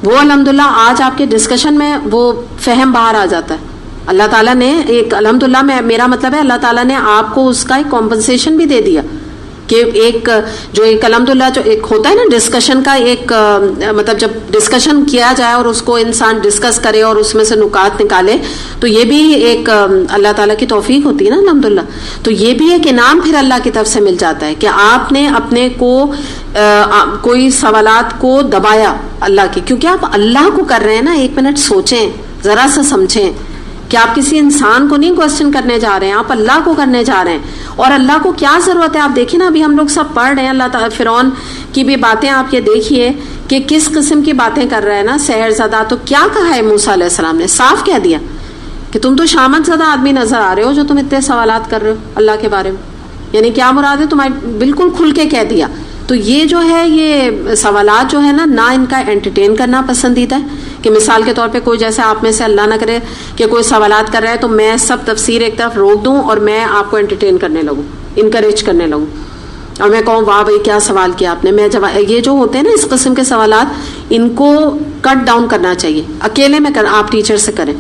وہ الحمدللہ آج آپ کے ڈسکشن میں وہ فہم باہر آ جاتا ہے. اللہ تعالیٰ نے ایک الحمدللہ, میرا مطلب ہے اللہ تعالیٰ نے آپ کو اس کا ایک کمپنسیشن بھی دے دیا, کہ ایک الحمدللہ جو ایک ہوتا ہے نا ڈسکشن کا, ایک مطلب جب ڈسکشن کیا جائے اور اس کو انسان ڈسکس کرے اور اس میں سے نکات نکالے, تو یہ بھی ایک اللہ تعالیٰ کی توفیق ہوتی ہے نا الحمدللہ. تو یہ بھی ایک انعام پھر اللہ کی طرف سے مل جاتا ہے کہ آپ نے اپنے کو کوئی سوالات کو دبایا اللہ کی, کیونکہ آپ اللہ کو کر رہے ہیں نا. ایک منٹ سوچیں, ذرا سا سمجھیں کہ آپ کسی انسان کو نہیں کوشچن کرنے جا رہے ہیں, آپ اللہ کو کرنے جا رہے ہیں. اور اللہ کو کیا ضرورت ہے, آپ دیکھیں نا, ابھی ہم لوگ سب پڑھ رہے ہیں اللہ تعالیٰ فرعون کی بھی باتیں, آپ یہ دیکھیے کہ کس قسم کی باتیں کر رہے ہیں نا سحر زدہ. تو کیا کہا ہے موسیٰ علیہ السلام نے, صاف کہہ دیا کہ تم تو شامت زدہ آدمی نظر آ رہے ہو جو تم اتنے سوالات کر رہے ہو اللہ کے بارے میں, یعنی کیا مراد ہے تمہاری, بالکل کھل کے کہہ دیا. تو یہ جو ہے, یہ سوالات جو ہے نا, نہ ان کا انٹرٹین کرنا پسندیدہ ہے, کہ مثال کے طور پہ کوئی جیسے آپ میں سے اللہ نہ کرے کہ کوئی سوالات کر رہا ہے, تو میں سب تفسیر ایک طرف روک دوں اور میں آپ کو انٹرٹین کرنے لگوں, انکریج کرنے لگوں, اور میں کہوں واہ بھائی کیا سوال کیا آپ نے. میں یہ جو ہوتے ہیں نا اس قسم کے سوالات, ان کو کٹ ڈاؤن کرنا چاہیے. اکیلے میں آپ ٹیچر سے کریں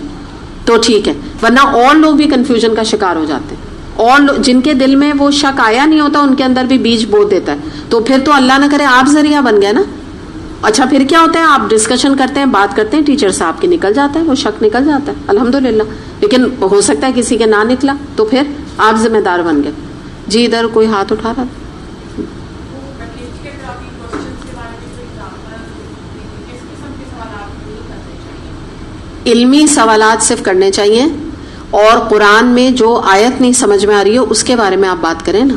تو ٹھیک ہے, ورنہ اور لوگ بھی کنفیوژن کا شکار ہو جاتے ہیں, اور جن کے دل میں وہ شک آیا نہیں ہوتا ان کے اندر بھی بیج بو دیتا ہے. تو پھر تو اللہ نہ کرے آپ ذریعہ بن گیا نا. اچھا پھر کیا ہوتا ہے, آپ ڈسکشن کرتے ہیں, بات کرتے ہیں, ٹیچر صاحب کی نکل جاتا ہے, وہ شک نکل جاتا ہے الحمدللہ. لیکن ہو سکتا ہے کسی کے نہ نکلا, تو پھر آپ ذمہ دار بن گئے. جی ادھر کوئی ہاتھ اٹھا رہا. علمی سوالات صرف کرنے چاہیے, اور قرآن میں جو آیت نہیں سمجھ میں آ رہی ہے اس کے بارے میں آپ بات کریں نا,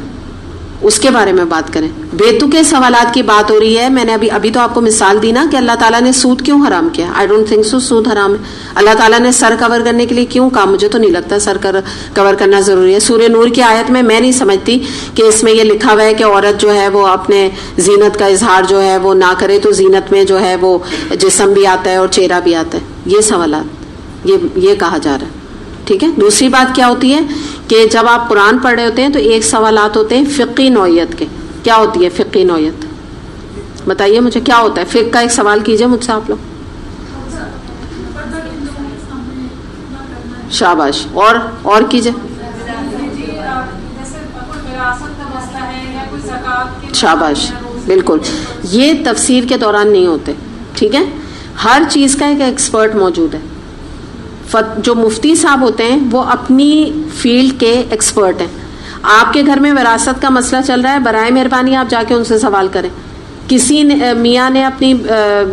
اس کے بارے میں بات کریں. بیتوکے سوالات کی بات ہو رہی ہے. میں نے ابھی تو آپ کو مثال دی نا کہ اللہ تعالیٰ نے سود کیوں حرام کیا. آئی ڈونٹ تھنک سو سود حرام ہے. اللہ تعالیٰ نے سر کور کرنے کے لیے کیوں کہا؟ مجھے تو نہیں لگتا سر کور کرنا ضروری ہے. سورہ نور کی آیت میں نہیں سمجھتی کہ اس میں یہ لکھا ہوا ہے کہ عورت جو ہے وہ اپنے زینت کا اظہار جو ہے وہ نہ کرے تو زینت میں جو ہے وہ جسم بھی آتا ہے اور چہرہ بھی آتا ہے. یہ سوالات یہ کہا جا رہا ہے. ٹھیک ہے. دوسری بات کیا ہوتی ہے کہ جب آپ قرآن پڑھ رہے ہوتے ہیں تو ایک سوالات ہوتے ہیں فقہی نوعیت کے. کیا ہوتی ہے فقہی نوعیت؟ بتائیے مجھے کیا ہوتا ہے. فقہ کا ایک سوال کیجئے مجھ سے آپ لوگ. شاباش. اور کیجئے. شاباش. بالکل. یہ تفسیر کے دوران نہیں ہوتے. ٹھیک ہے. ہر چیز کا ایک ایکسپرٹ موجود ہے. جو مفتی صاحب ہوتے ہیں وہ اپنی فیلڈ کے ایکسپرٹ ہیں. آپ کے گھر میں وراثت کا مسئلہ چل رہا ہے, برائے مہربانی آپ جا کے ان سے سوال کریں. کسی میاں نے اپنی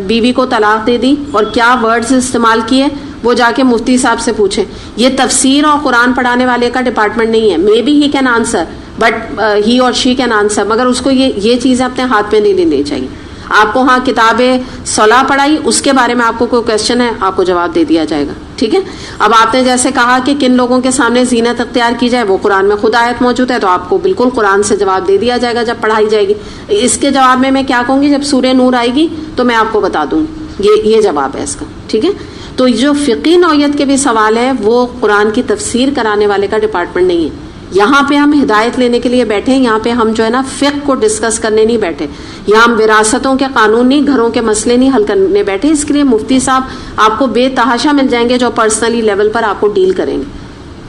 بیوی کو طلاق دے دی اور کیا ورڈز استعمال کیے, وہ جا کے مفتی صاحب سے پوچھیں. یہ تفسیر اور قرآن پڑھانے والے کا ڈپارٹمنٹ نہیں ہے. May be he can answer but he or she can answer, مگر اس کو یہ چیزیں اپنے ہاتھ میں نہیں لینی چاہیے. آپ کو ہاں کتاب صلاح پڑھائی, اس کے بارے میں آپ کو کوئی کوشچن ہے آپ کو جواب دے دیا جائے گا. ٹھیک ہے. اب آپ نے جیسے کہا کہ کن لوگوں کے سامنے زینت اختیار کی جائے, وہ قرآن میں خود آیت موجود ہے, تو آپ کو بالکل قرآن سے جواب دے دیا جائے گا جب پڑھائی جائے گی. اس کے جواب میں کیا کہوں گی, جب سورہ نور آئے گی تو میں آپ کو بتا دوں گی. یہ جواب ہے اس کا. ٹھیک ہے. تو جو فقہی نوعیت کے بھی سوال ہے وہ قرآن کی تفسیر کرانے والے کا ڈپارٹمنٹ نہیں ہے. یہاں پہ ہم ہدایت لینے کے لیے بیٹھے ہیں. یہاں پہ ہم جو ہے نا فقہ کو ڈسکس کرنے نہیں بیٹھے. یہاں ہم وراثتوں کے قانون نہیں, گھروں کے مسئلے نہیں حل کرنے بیٹھے. اس کے لیے مفتی صاحب آپ کو بے تحاشا مل جائیں گے جو پرسنلی لیول پر آپ کو ڈیل کریں گے.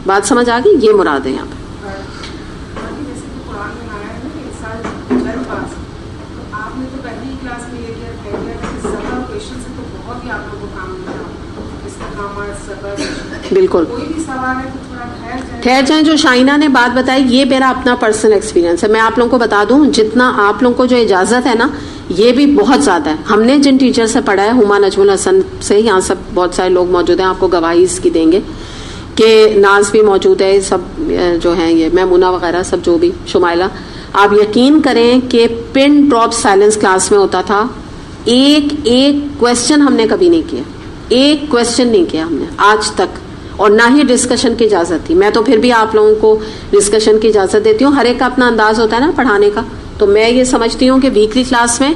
بات سمجھ آ گئی؟ یہ مراد ہے یہاں پہ. بالکل. ٹھہر جائیں. جو شائنہ نے بات بتائی یہ میرا اپنا پرسنل ایکسپیرینس ہے. میں آپ لوگوں کو بتا دوں, جتنا آپ لوگوں کو جو اجازت ہے نا یہ بھی بہت زیادہ ہے. ہم نے جن ٹیچر سے پڑھا ہے, ہما نجم الحسن سے, یہاں سب بہت سارے لوگ موجود ہیں, آپ کو گواہی اس کی دیں گے کہ ناز بھی موجود ہے, سب جو ہیں یہ میمونہ وغیرہ سب جو بھی شمائلہ. آپ یقین کریں کہ پن ڈراپ سائلنس کلاس میں ہوتا تھا. ایک کویسچن ہم نے کبھی نہیں کیا, ایک کویسچن نہیں کیا ہم نے آج تک, اور نہ ہی ڈسکشن کی اجازت تھی. میں تو پھر بھی آپ لوگوں کو ڈسکشن کی اجازت دیتی ہوں. ہر ایک کا اپنا انداز ہوتا ہے نا پڑھانے کا. تو میں یہ سمجھتی ہوں کہ ویکلی کلاس میں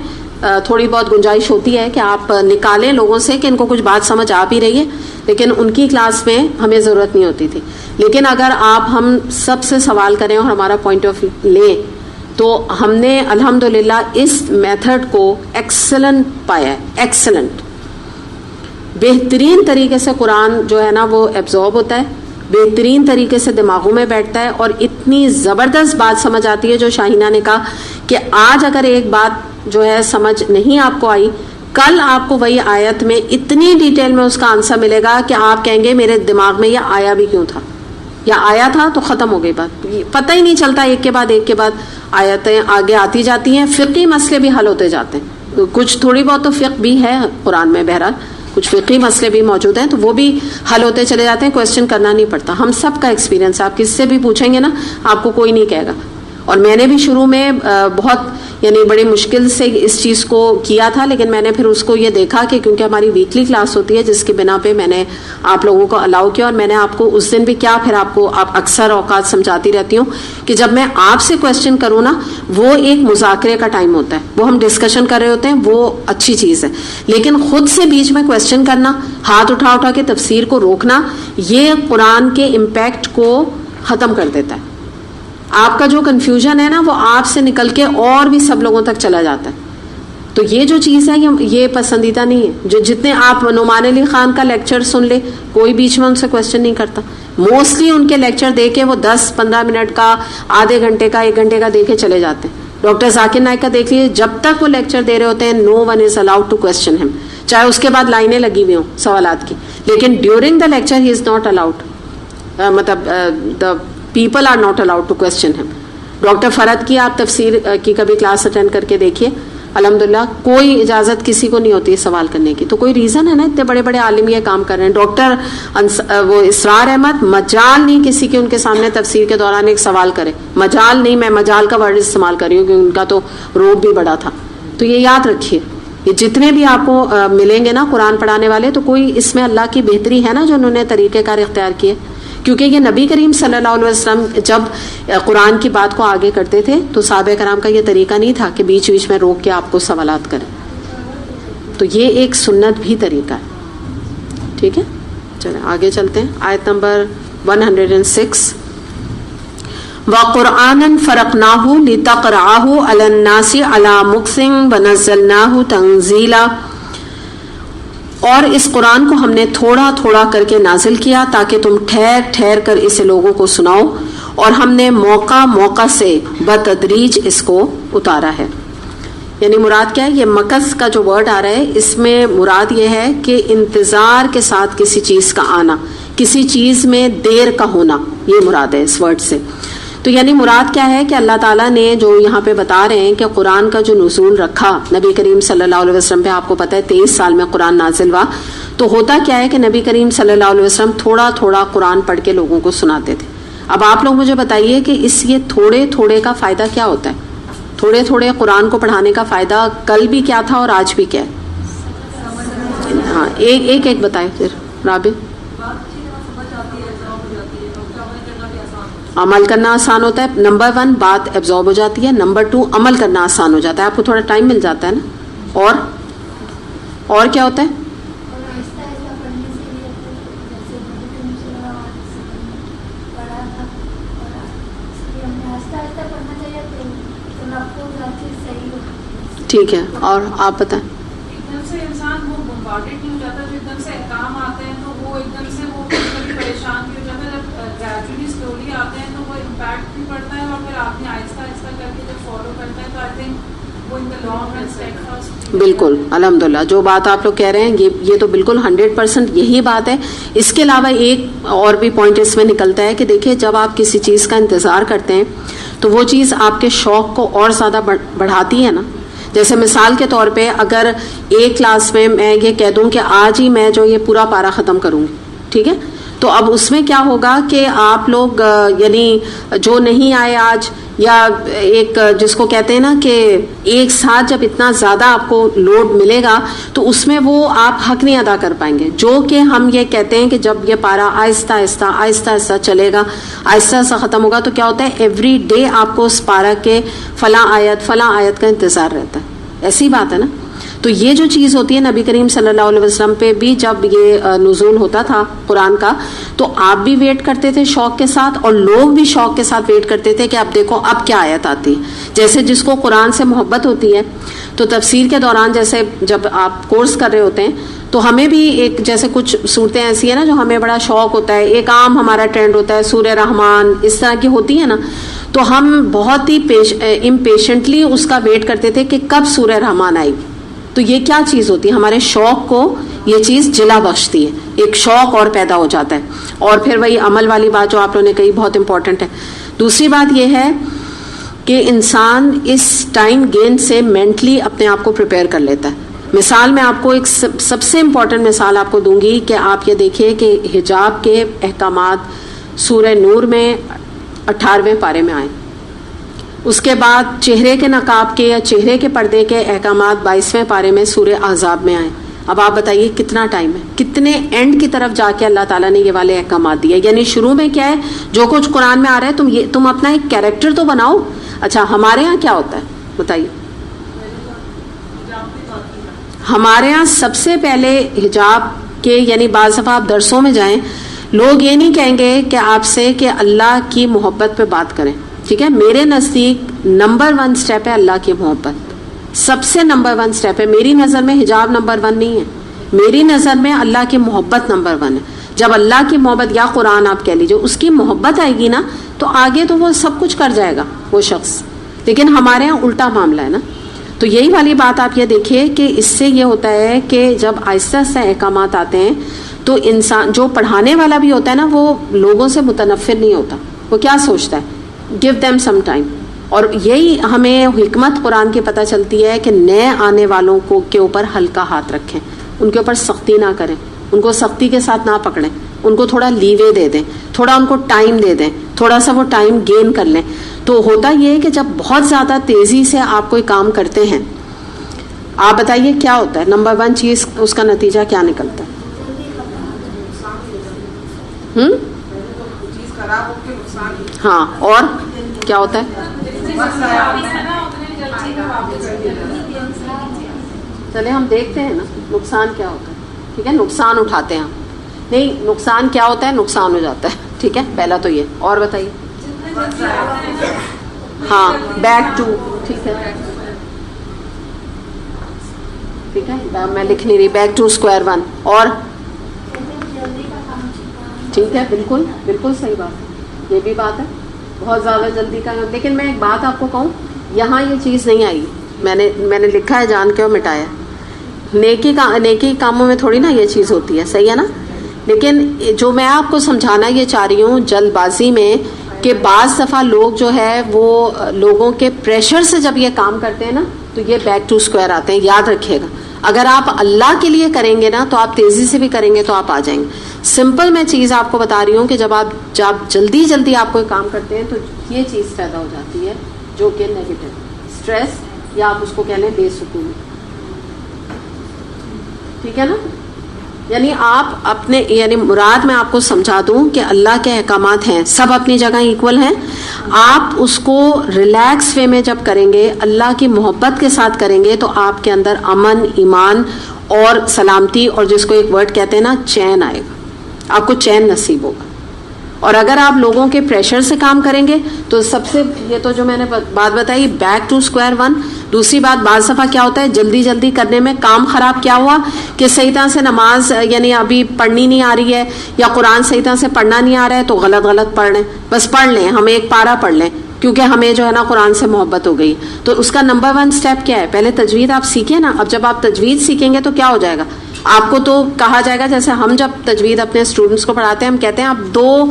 تھوڑی بہت گنجائش ہوتی ہے کہ آپ نکالیں لوگوں سے کہ ان کو کچھ بات سمجھ آ بھی رہی ہے, لیکن ان کی کلاس میں ہمیں ضرورت نہیں ہوتی تھی. لیکن اگر آپ ہم سب سے سوال کریں اور ہمارا پوائنٹ آف ویو لیں تو ہم نے الحمدللہ اس میتھڈ کو ایکسلنٹ پایا ہے. ایکسلنٹ, بہترین طریقے سے قرآن جو ہے نا وہ ایبزارب ہوتا ہے, بہترین طریقے سے دماغوں میں بیٹھتا ہے, اور اتنی زبردست بات سمجھ آتی ہے. جو شاہینہ نے کہا کہ آج اگر ایک بات جو ہے سمجھ نہیں آپ کو آئی, کل آپ کو وہی آیت میں اتنی ڈیٹیل میں اس کا آنسر ملے گا کہ آپ کہیں گے میرے دماغ میں یہ آیا بھی کیوں تھا, یا آیا تھا تو ختم ہو گئی بات. پتہ ہی نہیں چلتا, ایک کے بعد آیتیں آگے آتی جاتی ہیں. فقہی مسئلے بھی حل ہوتے جاتے ہیں. کچھ تھوڑی بہت تو فقہ بھی ہے قرآن میں, بہرحال کچھ فقہی مسئلے بھی موجود ہیں تو وہ بھی حل ہوتے چلے جاتے ہیں. کویسچن کرنا نہیں پڑتا. ہم سب کا ایکسپیرینس آپ کس سے بھی پوچھیں گے نا, آپ کو کوئی نہیں کہے گا. اور میں نے بھی شروع میں بہت یعنی بڑی مشکل سے اس چیز کو کیا تھا, لیکن میں نے پھر اس کو یہ دیکھا کہ کیونکہ ہماری ویکلی کلاس ہوتی ہے جس کی بنا پہ میں نے آپ لوگوں کو الاؤ کیا. اور میں نے آپ کو اس دن بھی کیا, پھر آپ کو آپ اکثر اوقات سمجھاتی رہتی ہوں کہ جب میں آپ سے کویسچن کروں نا وہ ایک مذاکرے کا ٹائم ہوتا ہے, وہ ہم ڈسکشن کر رہے ہوتے ہیں, وہ اچھی چیز ہے. لیکن خود سے بیچ میں کویسچن کرنا, ہاتھ اٹھا کے تفسیر کو روکنا, یہ قرآن کے امپیکٹ کو ختم کر دیتا ہے. آپ کا جو کنفیوژن ہے نا وہ آپ سے نکل کے اور بھی سب لوگوں تک چلا جاتا ہے. تو یہ جو چیز ہے یہ پسندیدہ نہیں ہے. جو جتنے آپ نعمان علی خان کا لیکچر سن لے, کوئی بیچ میں ان سے کویسچن نہیں کرتا. موسٹلی ان کے لیکچر دے کے وہ 10-15 منٹ کا, آدھے گھنٹے کا, 1 گھنٹے کا دے کے چلے جاتے ہیں. ڈاکٹر ذاکر نائک کا دیکھ لیجیے, جب تک وہ لیکچر دے رہے ہوتے ہیں no one is allowed to question him, چاہے اس کے بعد لائنیں لگی ہوئی ہوں سوالات کی, لیکن during the lecture he is not allowed, مطلب the people are not allowed to question him. Doctor فرد کی آپ تفسیر کی کبھی کلاس اٹینڈ کر کے دیکھیے, الحمدللہ کوئی اجازت کسی کو نہیں ہوتی ہے سوال کرنے کی. تو کوئی ریزن ہے نا, اتنے بڑے بڑے عالم یہ کام کر رہے ہیں. ڈاکٹر وہ اسرار احمد, مجال نہیں کسی کے ان کے سامنے تفسیر کے دوران ایک سوال کرے, مجال نہیں, میں مجال کا ورڈ استعمال کر رہی ہوں کیونکہ ان کا تو روب بھی بڑا تھا. تو یہ یاد رکھیے, یہ جتنے بھی آپ کو ملیں گے نا قرآن پڑھانے والے, تو کوئی اس میں اللہ کی بہتری ہے نا جو انہوں نے طریقہ کار اختیار کیے, کیونکہ یہ نبی کریم صلی اللہ علیہ وسلم جب قرآن کی بات کو آگے کرتے تھے تو صحابہ کرام کا یہ طریقہ نہیں تھا کہ بیچ بیچ میں روک کے آپ کو سوالات کریں. تو یہ ایک سنت بھی طریقہ ہے. ٹھیک ہے, چلیں آگے چلتے ہیں. آیت نمبر 106, وَقُرْآنًا فَرَقْنَاهُ لِتَقْرَأَهُ عَلَى النَّاسِ عَلَى مُكْثٍ وَنَزَّلْنَاهُ تَنزِيلًا, اور اس قرآن کو ہم نے تھوڑا تھوڑا کر کے نازل کیا تاکہ تم ٹھہر ٹھہر کر اسے لوگوں کو سناؤ, اور ہم نے موقع موقع سے بتدریج اس کو اتارا ہے. یعنی مراد کیا ہے, یہ مکث کا جو ورڈ آ رہا ہے اس میں مراد یہ ہے کہ انتظار کے ساتھ کسی چیز کا آنا, کسی چیز میں دیر کا ہونا, یہ مراد ہے اس ورڈ سے. تو یعنی مراد کیا ہے کہ اللہ تعالیٰ نے جو یہاں پہ بتا رہے ہیں کہ قرآن کا جو نزول رکھا نبی کریم صلی اللہ علیہ وسلم پہ, آپ کو پتہ ہے 23 سال میں قرآن نازل ہوا, تو ہوتا کیا ہے کہ نبی کریم صلی اللہ علیہ وسلم تھوڑا تھوڑا قرآن پڑھ کے لوگوں کو سناتے تھے. اب آپ لوگ مجھے بتائیے کہ اس یہ تھوڑے تھوڑے کا فائدہ کیا ہوتا ہے؟ تھوڑے تھوڑے قرآن کو پڑھانے کا فائدہ کل بھی کیا تھا اور آج بھی کیا ہے؟ ہاں ایک ایک بتائیں پھر. رابع, عمل کرنا آسان ہوتا ہے. نمبر 1 بات ایبزارب ہو جاتی ہے, نمبر 2 عمل کرنا آسان ہو جاتا ہے, آپ کو تھوڑا ٹائم مل جاتا ہے نا. اور کیا ہوتا ہے؟ ٹھیک ہے, اور آپ بتائیں. ایک دم سے انسان وہ بمبارڈیڈ نہیں ہو جاتا, جو ایک دم سے احکام آتے ہیں تو وہ ایک دم سے وہ کبھی پریشان بھی ہو جاتا ہے. جب گریجولی سلولی آتے ہیں تو وہ امپیکٹ بھی پڑتا ہے, اور پھر آدمی آہستہ آہستہ کر کے جب فالو کرتا ہے تو آئی تھنک وہ in the long run stick fast. بالکل الحمدللہ, جو بات آپ لوگ کہہ رہے ہیں یہ تو بالکل 100% یہی بات ہے. اس کے علاوہ ایک اور بھی پوائنٹ اس میں نکلتا ہے کہ دیکھیے جب آپ کسی چیز کا انتظار کرتے ہیں تو وہ چیز آپ کے شوق کو اور زیادہ بڑھاتی ہے نا. جیسے مثال کے طور پہ اگر ایک کلاس میں میں یہ کہہ دوں کہ آج ہی میں جو یہ پورا پارا ختم کروں گی, ٹھیک ہے, تو اب اس میں کیا ہوگا کہ آپ لوگ یعنی جو نہیں آئے آج, یا ایک جس کو کہتے ہیں نا کہ ایک ساتھ جب اتنا زیادہ آپ کو لوڈ ملے گا تو اس میں وہ آپ حق نہیں ادا کر پائیں گے. جو کہ ہم یہ کہتے ہیں کہ جب یہ پارا آہستہ آہستہ آہستہ آہستہ چلے گا, آہستہ آہستہ ختم ہوگا, تو کیا ہوتا ہے ایوری ڈے آپ کو اس پارا کے فلاں آیت کا انتظار رہتا ہے. ایسی بات ہے نا. تو یہ جو چیز ہوتی ہے نبی کریم صلی اللہ علیہ وسلم پہ بھی جب یہ نزول ہوتا تھا قرآن کا, تو آپ بھی ویٹ کرتے تھے شوق کے ساتھ, اور لوگ بھی شوق کے ساتھ ویٹ کرتے تھے کہ اب دیکھو اب کیا آیت آتی ہے. جیسے جس کو قرآن سے محبت ہوتی ہے تو تفسیر کے دوران جیسے جب آپ کورس کر رہے ہوتے ہیں تو ہمیں بھی ایک جیسے کچھ صورتیں ایسی ہیں نا جو ہمیں بڑا شوق ہوتا ہے, ایک عام ہمارا ٹرینڈ ہوتا ہے سورہ رحمان, اس طرح کی ہوتی ہے نا, تو ہم بہت ہی امپیشنٹلی اس کا ویٹ کرتے تھے کہ کب سورہ رحمان آئے گی. تو یہ کیا چیز ہوتی ہے, ہمارے شوق کو یہ چیز جلا بخشتی ہے, ایک شوق اور پیدا ہو جاتا ہے. اور پھر وہی عمل والی بات جو آپ لوگوں نے کہی بہت امپورٹنٹ ہے. دوسری بات یہ ہے کہ انسان اس ٹائم گین سے مینٹلی اپنے آپ کو پریپیئر کر لیتا ہے. مثال میں آپ کو ایک سب سے امپورٹنٹ مثال آپ کو دوں گی کہ آپ یہ دیکھیے کہ حجاب کے احکامات سورہ نور میں 18ویں پارے میں آئے, اس کے بعد چہرے کے نقاب کے یا چہرے کے پردے کے احکامات 22ویں پارے میں سورہ احزاب میں آئے. اب آپ بتائیے کتنا ٹائم ہے, کتنے اینڈ کی طرف جا کے اللہ تعالیٰ نے یہ والے احکامات دیے. یعنی شروع میں کیا ہے, جو کچھ قرآن میں آ رہا ہے تم اپنا ایک کیریکٹر تو بناؤ. اچھا ہمارے ہاں کیا ہوتا ہے بتائیے. ہمارے ہاں سب سے پہلے حجاب کے, یعنی بعض دفعہ آپ درسوں میں جائیں, لوگ یہ نہیں کہیں گے کہ آپ سے کہ اللہ کی محبت پہ بات کریں. ٹھیک ہے, میرے نزدیک نمبر 1 سٹیپ ہے اللہ کی محبت, سب سے نمبر 1 سٹیپ ہے. میری نظر میں حجاب نمبر 1 نہیں ہے, میری نظر میں اللہ کی محبت نمبر 1 ہے. جب اللہ کی محبت یا قرآن آپ کہہ لیجیے اس کی محبت آئے گی نا تو آگے تو وہ سب کچھ کر جائے گا وہ شخص. لیکن ہمارے یہاں الٹا معاملہ ہے نا. تو یہی والی بات آپ یہ دیکھیے کہ اس سے یہ ہوتا ہے کہ جب آہستہ آہستہ احکامات آتے ہیں تو انسان جو پڑھانے والا بھی ہوتا ہے نا وہ لوگوں سے متنفر نہیں ہوتا. وہ کیا سوچتا ہے, گیو دیم سم ٹائم, اور یہی ہمیں حکمت قرآن کی پتہ چلتی ہے کہ نئے آنے والوں کو کے اوپر ہلکا ہاتھ رکھیں, ان کے اوپر سختی نہ کریں, ان کو سختی کے ساتھ نہ پکڑیں, ان کو تھوڑا لیوے دے دیں, تھوڑا ان کو ٹائم دے دیں, تھوڑا سا وہ ٹائم گین کر لیں. تو ہوتا یہ ہے کہ جب بہت زیادہ تیزی سے آپ کوئی کام کرتے ہیں, آپ بتائیے کیا ہوتا ہے, نمبر 1 چیز اس کا نتیجہ کیا نکلتا ہے؟ ہاں, اور کیا ہوتا ہے؟ چلے ہم دیکھتے ہیں نا نقصان کیا ہوتا ہے. ٹھیک ہے, نقصان اٹھاتے ہیں ہم, نہیں نقصان کیا ہوتا ہے, نقصان ہو جاتا ہے. ٹھیک ہے, پہلا تو یہ. اور بتائیے. ہاں, بیک ٹو. ٹھیک ہے, ٹھیک ہے, میں لکھ نہیں رہی, بیک ٹو اسکوائر 1. اور ٹھیک ہے, بالکل بالکل صحیح بات ہے, یہ بھی بات ہے, بہت زیادہ جلدی کا. لیکن میں ایک بات آپ کو کہوں, یہاں یہ چیز نہیں آئی, میں نے لکھا ہے جان کے اور مٹایا. نیکی کاموں میں تھوڑی نا یہ چیز ہوتی ہے, صحیح ہے نا. لیکن جو میں آپ کو سمجھانا یہ چاہ رہی ہوں جلد بازی میں, کہ بعض دفعہ لوگ جو ہے وہ لوگوں کے پریشر سے جب یہ کام کرتے ہیں نا تو یہ بیک ٹو اسکوائر آتے ہیں. یاد رکھیے گا, اگر آپ اللہ کے لیے کریں گے نا تو آپ تیزی سے بھی کریں گے تو آپ آ جائیں گے. سمپل میں چیز آپ کو بتا رہی ہوں کہ جب جلدی آپ کوئی کام کرتے ہیں تو یہ چیز پیدا ہو جاتی ہے جو کہ نیگیٹو اسٹریس, یا آپ اس کو کہہ لیں بے سکونی. ٹھیک ہے نا. یعنی آپ اپنے, یعنی مراد میں آپ کو سمجھا دوں کہ اللہ کے احکامات ہیں, سب اپنی جگہ ایکول ہیں. آپ اس کو ریلیکس وے میں جب کریں گے, اللہ کی محبت کے ساتھ کریں گے, تو آپ کے اندر امن, ایمان اور سلامتی, اور جس کو ایک ورڈ کہتے ہیں نا چین آئے گا, آپ کو چین نصیب ہوگا. اور اگر آپ لوگوں کے پریشر سے کام کریں گے تو سب سے, یہ تو جو میں نے بات بتائی بیک ٹو اسکوائر 1. دوسری بات, بعض دفعہ کیا ہوتا ہے جلدی کرنے میں کام خراب کیا ہوا کہ صحیح طرح سے نماز یعنی ابھی پڑھنی نہیں آ رہی ہے, یا قرآن صحیح طرح سے پڑھنا نہیں آ رہا ہے, تو غلط پڑھ لیں, بس پڑھ لیں, ہم ایک پارہ پڑھ لیں کیونکہ ہمیں جو ہے نا قرآن سے محبت ہو گئی. تو اس کا نمبر 1 سٹیپ کیا ہے, پہلے تجوید آپ سیکھیں نا. اب جب آپ تجوید سیکھیں گے تو کیا ہو جائے گا, آپ کو تو کہا جائے گا, جیسے ہم جب تجوید اپنے اسٹوڈنٹس کو پڑھاتے ہیں ہم کہتے ہیں آپ 2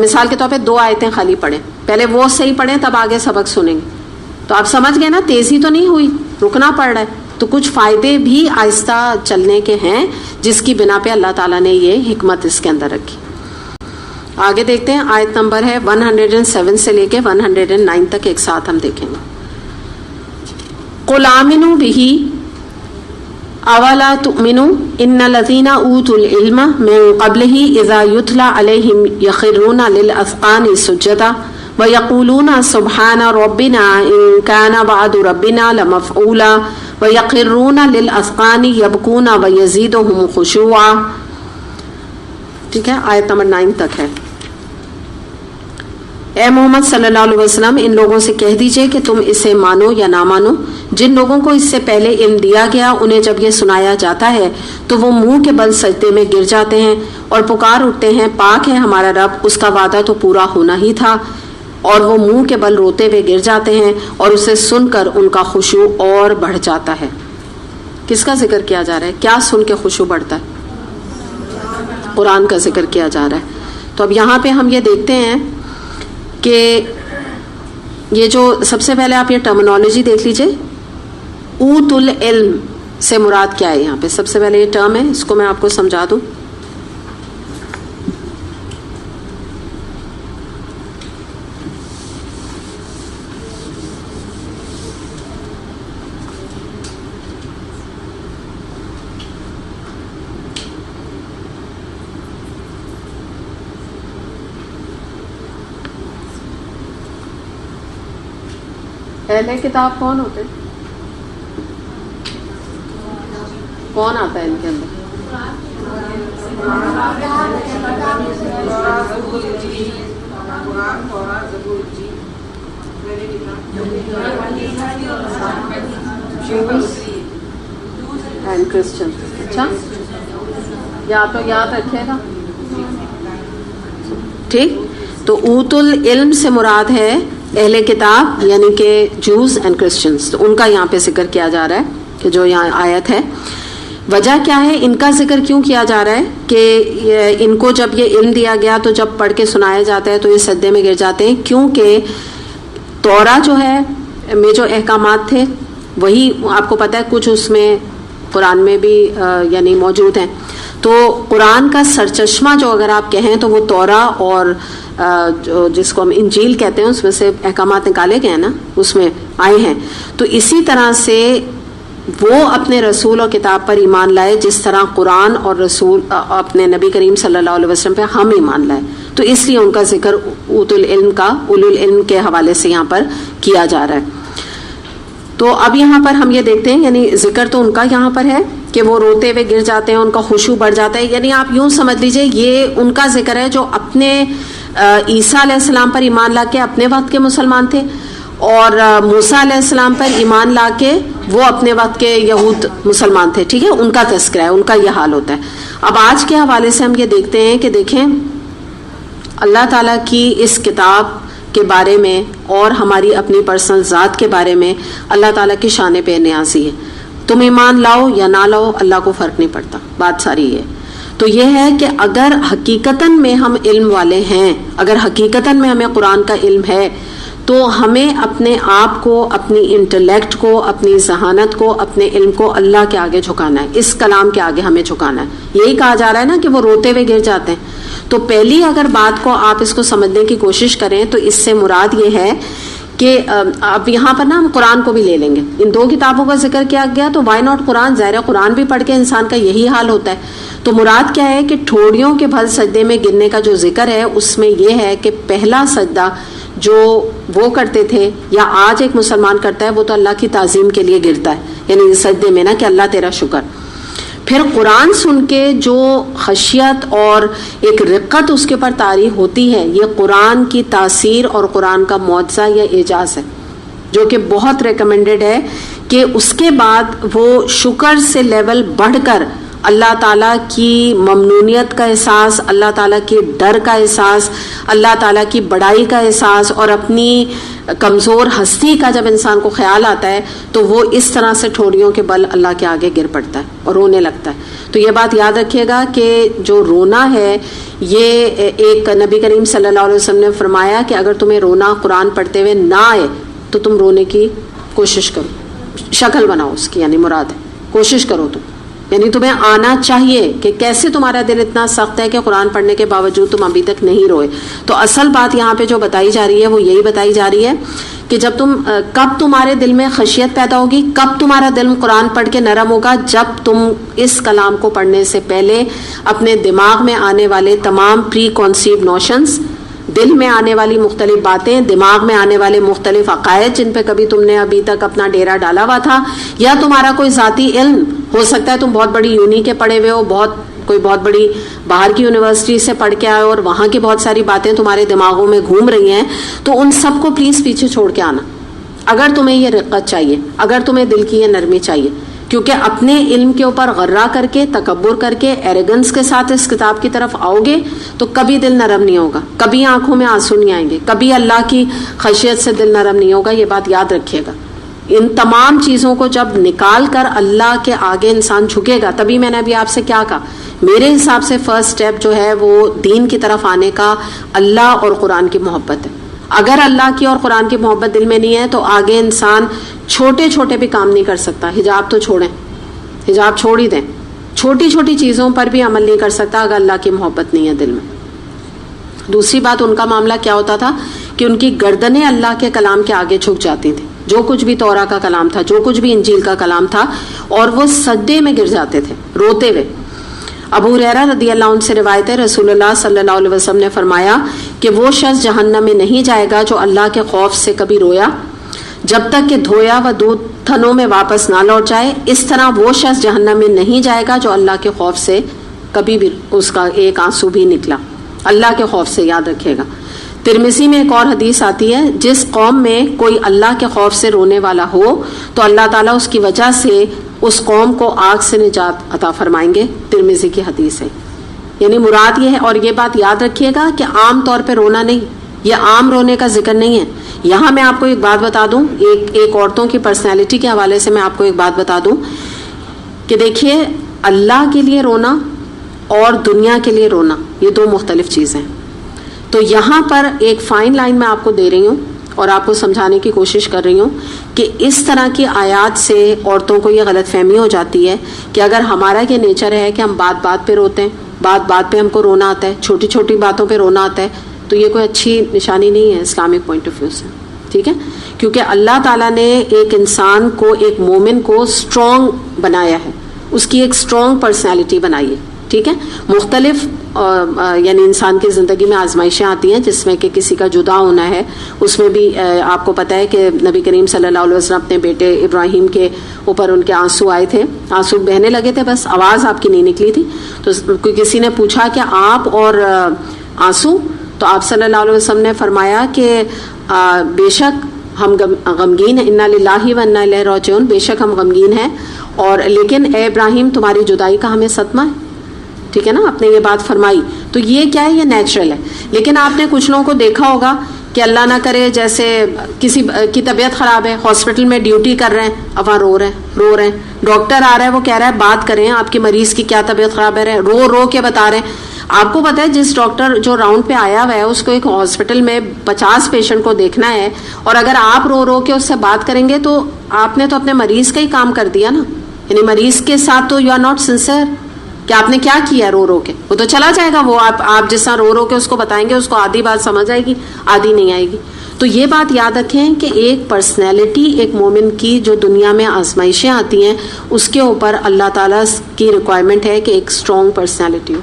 مثال کے طور پہ 2 آیتیں خالی پڑھیں, پہلے وہ صحیح پڑھیں تب آگے سبق سنیں گے. تو آپ سمجھ گئے نا, تیزی تو نہیں ہوئی, رکنا پڑ رہا ہے. تو کچھ فائدے بھی آہستہ چلنے کے ہیں جس کی بنا پہ اللہ تعالیٰ نے یہ حکمت اس کے اندر رکھی. آگے دیکھتے ہیں, آیت نمبر ہے 107 سے لے کے 109 تک, ایک ساتھ ہم دیکھیں گے. قُلْ آمِنُوا بِهِ اولا تؤمنوا ان الذين اوتوا العلم من قبله اذا يتلى عليهم يخرون للاذقان سجدا ويقولون سبحان ربنا ان كان وعد ربنا لمفعولا ويخرون للاذقان يبكون ويزيدهم خشوعا. ٹھیک ہے, آیت نمبر 9 تک ہے. اے محمد صلی اللہ علیہ وسلم, ان لوگوں سے کہہ دیجئے کہ تم اسے مانو یا نہ مانو. جن لوگوں کو اس سے پہلے علم دیا گیا انہیں جب یہ سنایا جاتا ہے تو وہ منہ کے بل سجدے میں گر جاتے ہیں اور پکار اٹھتے ہیں, پاک ہے ہمارا رب, اس کا وعدہ تو پورا ہونا ہی تھا. اور وہ منہ کے بل روتے ہوئے گر جاتے ہیں اور اسے سن کر ان کا خشوع اور بڑھ جاتا ہے. کس کا ذکر کیا جا رہا ہے, کیا سن کے خشوع بڑھتا ہے؟ قرآن کا ذکر کیا جا رہا ہے. تو اب یہاں پہ ہم یہ دیکھتے ہیں کہ یہ جو سب سے پہلے آپ یہ ٹرمنالوجی دیکھ لیجئے, اوت العلم سے مراد کیا ہے. یہاں پہ سب سے پہلے یہ ٹرم ہے, اس کو میں آپ کو سمجھا دوں. اہل کتاب کون ہوتے ہیں, کون آتا ہے ان کے اندر؟ And Christian. اچھا, یا تو یاد رکھیے گا. ٹھیک, تو اوت العلم سے مراد ہے اہل کتاب یعنی کہ جوز اینڈ کرسچنز. تو ان کا یہاں پہ ذکر کیا جا رہا ہے کہ جو یہاں آیت ہے. وجہ کیا ہے, ان کا ذکر کیوں کیا جا رہا ہے کہ ان کو جب یہ علم دیا گیا تو جب پڑھ کے سنایا جاتا ہے تو یہ سجدے میں گر جاتے ہیں, کیونکہ تورا جو ہے میں جو احکامات تھے وہی آپ کو پتہ ہے کچھ اس میں قرآن میں بھی یعنی موجود ہیں. تو قرآن کا سرچشمہ جو اگر آپ کہیں تو وہ تورا اور جس کو ہم انجیل کہتے ہیں اس میں سے احکامات نکالے گئے ہیں نا, اس میں آئے ہیں. تو اسی طرح سے وہ اپنے رسول اور کتاب پر ایمان لائے جس طرح قرآن اور رسول اپنے نبی کریم صلی اللہ علیہ وسلم پہ ہم ایمان لائے. تو اس لیے ان کا ذکر اولو العلم کے حوالے سے یہاں پر کیا جا رہا ہے. تو اب یہاں پر ہم یہ دیکھتے ہیں یعنی ذکر تو ان کا یہاں پر ہے کہ وہ روتے ہوئے گر جاتے ہیں, ان کا خشوع بڑھ جاتا ہے. یعنی آپ یوں سمجھ لیجئے یہ ان کا ذکر ہے جو اپنے عیسیٰ علیہ السلام پر ایمان لا کے اپنے وقت کے مسلمان تھے, اور موسیٰ علیہ السلام پر ایمان لا کے وہ اپنے وقت کے یہود مسلمان تھے. ٹھیک ہے, ان کا تذکرہ ہے, ان کا یہ حال ہوتا ہے. اب آج کے حوالے سے ہم یہ دیکھتے ہیں کہ دیکھیں اللہ تعالیٰ کی اس کتاب کے بارے میں اور ہماری اپنی پرسنل ذات کے بارے میں اللہ تعالیٰ کی شان بے نیازی ہے. تم ایمان لاؤ یا نہ لاؤ اللہ کو فرق نہیں پڑتا. بات ساری یہ تو یہ ہے کہ اگر حقیقتاً میں ہم علم والے ہیں, اگر حقیقتاً میں ہمیں قرآن کا علم ہے تو ہمیں اپنے آپ کو, اپنی انٹلیکٹ کو, اپنی ذہانت کو, اپنے علم کو اللہ کے آگے جھکانا ہے, اس کلام کے آگے ہمیں جھکانا ہے. یہی کہا جا رہا ہے نا کہ وہ روتے ہوئے گر جاتے ہیں. تو پہلی اگر بات کو آپ اس کو سمجھنے کی کوشش کریں تو اس سے مراد یہ ہے کہ اب یہاں پر نا ہم قرآن کو بھی لے لیں گے. ان دو کتابوں کا ذکر کیا گیا تو وائی ناٹ قرآن. ظاہر قرآن بھی پڑھ کے انسان کا یہی حال ہوتا ہے. تو مراد کیا ہے کہ ٹھوڑیوں کے بھل سجدے میں گرنے کا جو ذکر ہے اس میں یہ ہے کہ پہلا سجدہ جو وہ کرتے تھے یا آج ایک مسلمان کرتا ہے وہ تو اللہ کی تعظیم کے لیے گرتا ہے, یعنی سجدے میں نا کہ اللہ تیرا شکر. پھر قرآن سن کے جو خشیت اور ایک رقت اس کے پر طاری ہوتی ہے, یہ قرآن کی تاثیر اور قرآن کا معجزہ یا اعجاز ہے جو کہ بہت ریکمینڈڈ ہے کہ اس کے بعد وہ شکر سے لیول بڑھ کر اللہ تعالیٰ کی ممنونیت کا احساس, اللہ تعالیٰ کے ڈر کا احساس, اللہ تعالیٰ کی بڑائی کا احساس اور اپنی کمزور ہستی کا جب انسان کو خیال آتا ہے تو وہ اس طرح سے ٹھوڑیوں کے بل اللہ کے آگے گر پڑتا ہے اور رونے لگتا ہے. تو یہ بات یاد رکھیے گا کہ جو رونا ہے یہ ایک نبی کریم صلی اللہ علیہ وسلم نے فرمایا کہ اگر تمہیں رونا قرآن پڑھتے ہوئے نہ آئے تو تم رونے کی کوشش کرو, شکل بناؤ اس کی, یعنی مراد ہے کوشش کرو تم, یعنی تمہیں آنا چاہیے کہ کیسے تمہارا دل اتنا سخت ہے کہ قرآن پڑھنے کے باوجود تم ابھی تک نہیں روئے. تو اصل بات یہاں پہ جو بتائی جا رہی ہے وہ یہی بتائی جا رہی ہے کہ جب کب تمہارے دل میں خشیت پیدا ہوگی, کب تمہارا دل قرآن پڑھ کے نرم ہوگا, جب تم اس کلام کو پڑھنے سے پہلے اپنے دماغ میں آنے والے تمام پری کانسیو نوشنز, دل میں آنے والی مختلف باتیں, دماغ میں آنے والے مختلف عقائد جن پہ کبھی تم نے ابھی تک اپنا ڈیرا ڈالا ہوا تھا, یا تمہارا کوئی ذاتی علم ہو سکتا ہے تم بہت بڑی یونی کے پڑھے ہوئے ہو, کوئی بہت بڑی باہر کی یونیورسٹی سے پڑھ کے آئے اور وہاں کی بہت ساری باتیں تمہارے دماغوں میں گھوم رہی ہیں, تو ان سب کو پلیز پیچھے چھوڑ کے آنا اگر تمہیں یہ رقت چاہیے, اگر تمہیں دل کی یہ نرمی چاہیے. کیونکہ اپنے علم کے اوپر غرہ کر کے, تکبر کر کے, ایروگنس کے ساتھ اس کتاب کی طرف آؤ گے تو کبھی دل نرم نہیں ہوگا, کبھی آنکھوں میں آنسو نہیں آئیں گے, کبھی اللہ کی خشیت سے دل نرم نہیں ہوگا. یہ بات یاد رکھیے گا. ان تمام چیزوں کو جب نکال کر اللہ کے آگے انسان جھکے گا, تبھی میں نے ابھی آپ سے کیا کہا, میرے حساب سے فرسٹ سٹیپ جو ہے وہ دین کی طرف آنے کا اللہ اور قرآن کی محبت ہے. اگر اللہ کی اور قرآن کی محبت دل میں نہیں ہے تو آگے انسان چھوٹے چھوٹے بھی کام نہیں کر سکتا. حجاب تو چھوڑیں, حجاب چھوڑ ہی دیں, چھوٹی چھوٹی چیزوں پر بھی عمل نہیں کر سکتا اگر اللہ کی محبت نہیں ہے دل میں. دوسری بات, ان کا معاملہ کیا ہوتا تھا کہ ان کی گردنیں اللہ کے کلام کے آگے جھک جاتی تھیں, جو کچھ بھی تورا کا کلام تھا, جو کچھ بھی انجیل کا کلام تھا, اور وہ سجدے میں گر جاتے تھے روتے ہوئے. ابو ہریرہ رضی اللہ عنہ سے روایت ہے, رسول اللہ صلی اللہ علیہ وسلم نے فرمایا کہ وہ شخص جہنم میں نہیں جائے گا جو اللہ کے خوف سے کبھی رویا جب تک کہ دھویا و دودھ تھنوں میں واپس نہ لوٹ جائے. اس طرح وہ شخص جہنم میں نہیں جائے گا جو اللہ کے خوف سے کبھی بھی اس کا ایک آنسو بھی نکلا, اللہ کے خوف سے. یاد رکھیے گا. ترمذی میں ایک اور حدیث آتی ہے, جس قوم میں کوئی اللہ کے خوف سے رونے والا ہو تو اللہ تعالیٰ اس کی وجہ سے اس قوم کو آگ سے نجات عطا فرمائیں گے. ترمذی کی حدیث ہے. یعنی مراد یہ ہے, اور یہ بات یاد رکھیے گا کہ عام طور پہ رونا نہیں, یہ عام رونے کا ذکر نہیں ہے. یہاں میں آپ کو ایک بات بتا دوں, ایک عورتوں کی پرسنالٹی کے حوالے سے میں آپ کو ایک بات بتا دوں کہ دیکھیے, اللہ کے لیے رونا اور دنیا کے لیے رونا یہ دو مختلف چیزیں ہیں. تو یہاں پر ایک فائن لائن میں آپ کو دے رہی ہوں, اور آپ کو سمجھانے کی کوشش کر رہی ہوں کہ اس طرح کی آیات سے عورتوں کو یہ غلط فہمی ہو جاتی ہے کہ اگر ہمارا یہ نیچر ہے کہ ہم بات بات پہ روتے ہیں, بات بات پہ ہم کو رونا آتا ہے, چھوٹی چھوٹی باتوں پہ رونا آتا ہے, تو یہ کوئی اچھی نشانی نہیں ہے اسلامک پوائنٹ آف ویو سے, ٹھیک ہے. کیونکہ اللہ تعالیٰ نے ایک انسان کو, ایک مومن کو اسٹرانگ بنایا ہے, اس کی ایک اسٹرانگ پرسنالٹی بنائی ہے, ٹھیک ہے. مختلف یعنی انسان کی زندگی میں آزمائشیں آتی ہیں جس میں کہ کسی کا جدا ہونا ہے, اس میں بھی آپ کو پتہ ہے کہ نبی کریم صلی اللہ علیہ وسلم اپنے بیٹے ابراہیم کے اوپر ان کے آنسو آئے تھے, آنسو بہنے لگے تھے, بس آواز آپ کی نہیں نکلی تھی. تو کسی نے پوچھا کہ آپ اور آنسو, تو آپ صلی اللہ علیہ وسلم نے فرمایا کہ بے شک ہم غمگین ہیں, انا للہ و انا الیہ راجعون, بے شک ہم غمگین ہیں, اور لیکن اے ابراہیم تمہاری جدائی کا ہمیں صدمہ ہے, ٹھیک ہے نا. آپ نے یہ بات فرمائی, تو یہ کیا ہے, یہ نیچرل ہے. لیکن آپ نے کچھ لوگوں کو دیکھا ہوگا کہ اللہ نہ کرے جیسے کسی کی طبیعت خراب ہے, ہاسپٹل میں ڈیوٹی کر رہے ہیں, اب وہاں رو رہے ہیں, ڈاکٹر آ رہا ہے, وہ کہہ رہا ہے بات کریں آپ کی مریض کی کیا طبیعت خراب ہے, رو کے بتا رہے ہیں. آپ کو پتا ہے جس ڈاکٹر جو راؤنڈ پہ آیا ہوا ہے اس کو ایک ہاسپٹل میں 50 پیشنٹ کو دیکھنا ہے, اور اگر آپ رو کے اس سے بات کریں گے تو آپ نے تو اپنے مریض کا ہی کام کر دیا نا, یعنی مریض کے ساتھ تو یو آر ناٹ سنسیئر کہ آپ نے کیا کیا رو کے. وہ تو چلا جائے گا, وہ آپ جس طرح رو کے اس کو بتائیں گے اس کو آدھی بات سمجھ آئے گی, آدھی نہیں آئے گی. تو یہ بات یاد رکھیں کہ ایک پرسنالٹی ایک مومن کی جو دنیا میں آزمائشیں آتی ہیں اس کے اوپر اللہ تعالیٰ کی ریکوائرمنٹ ہے کہ ایک اسٹرانگ پرسنالٹی ہو.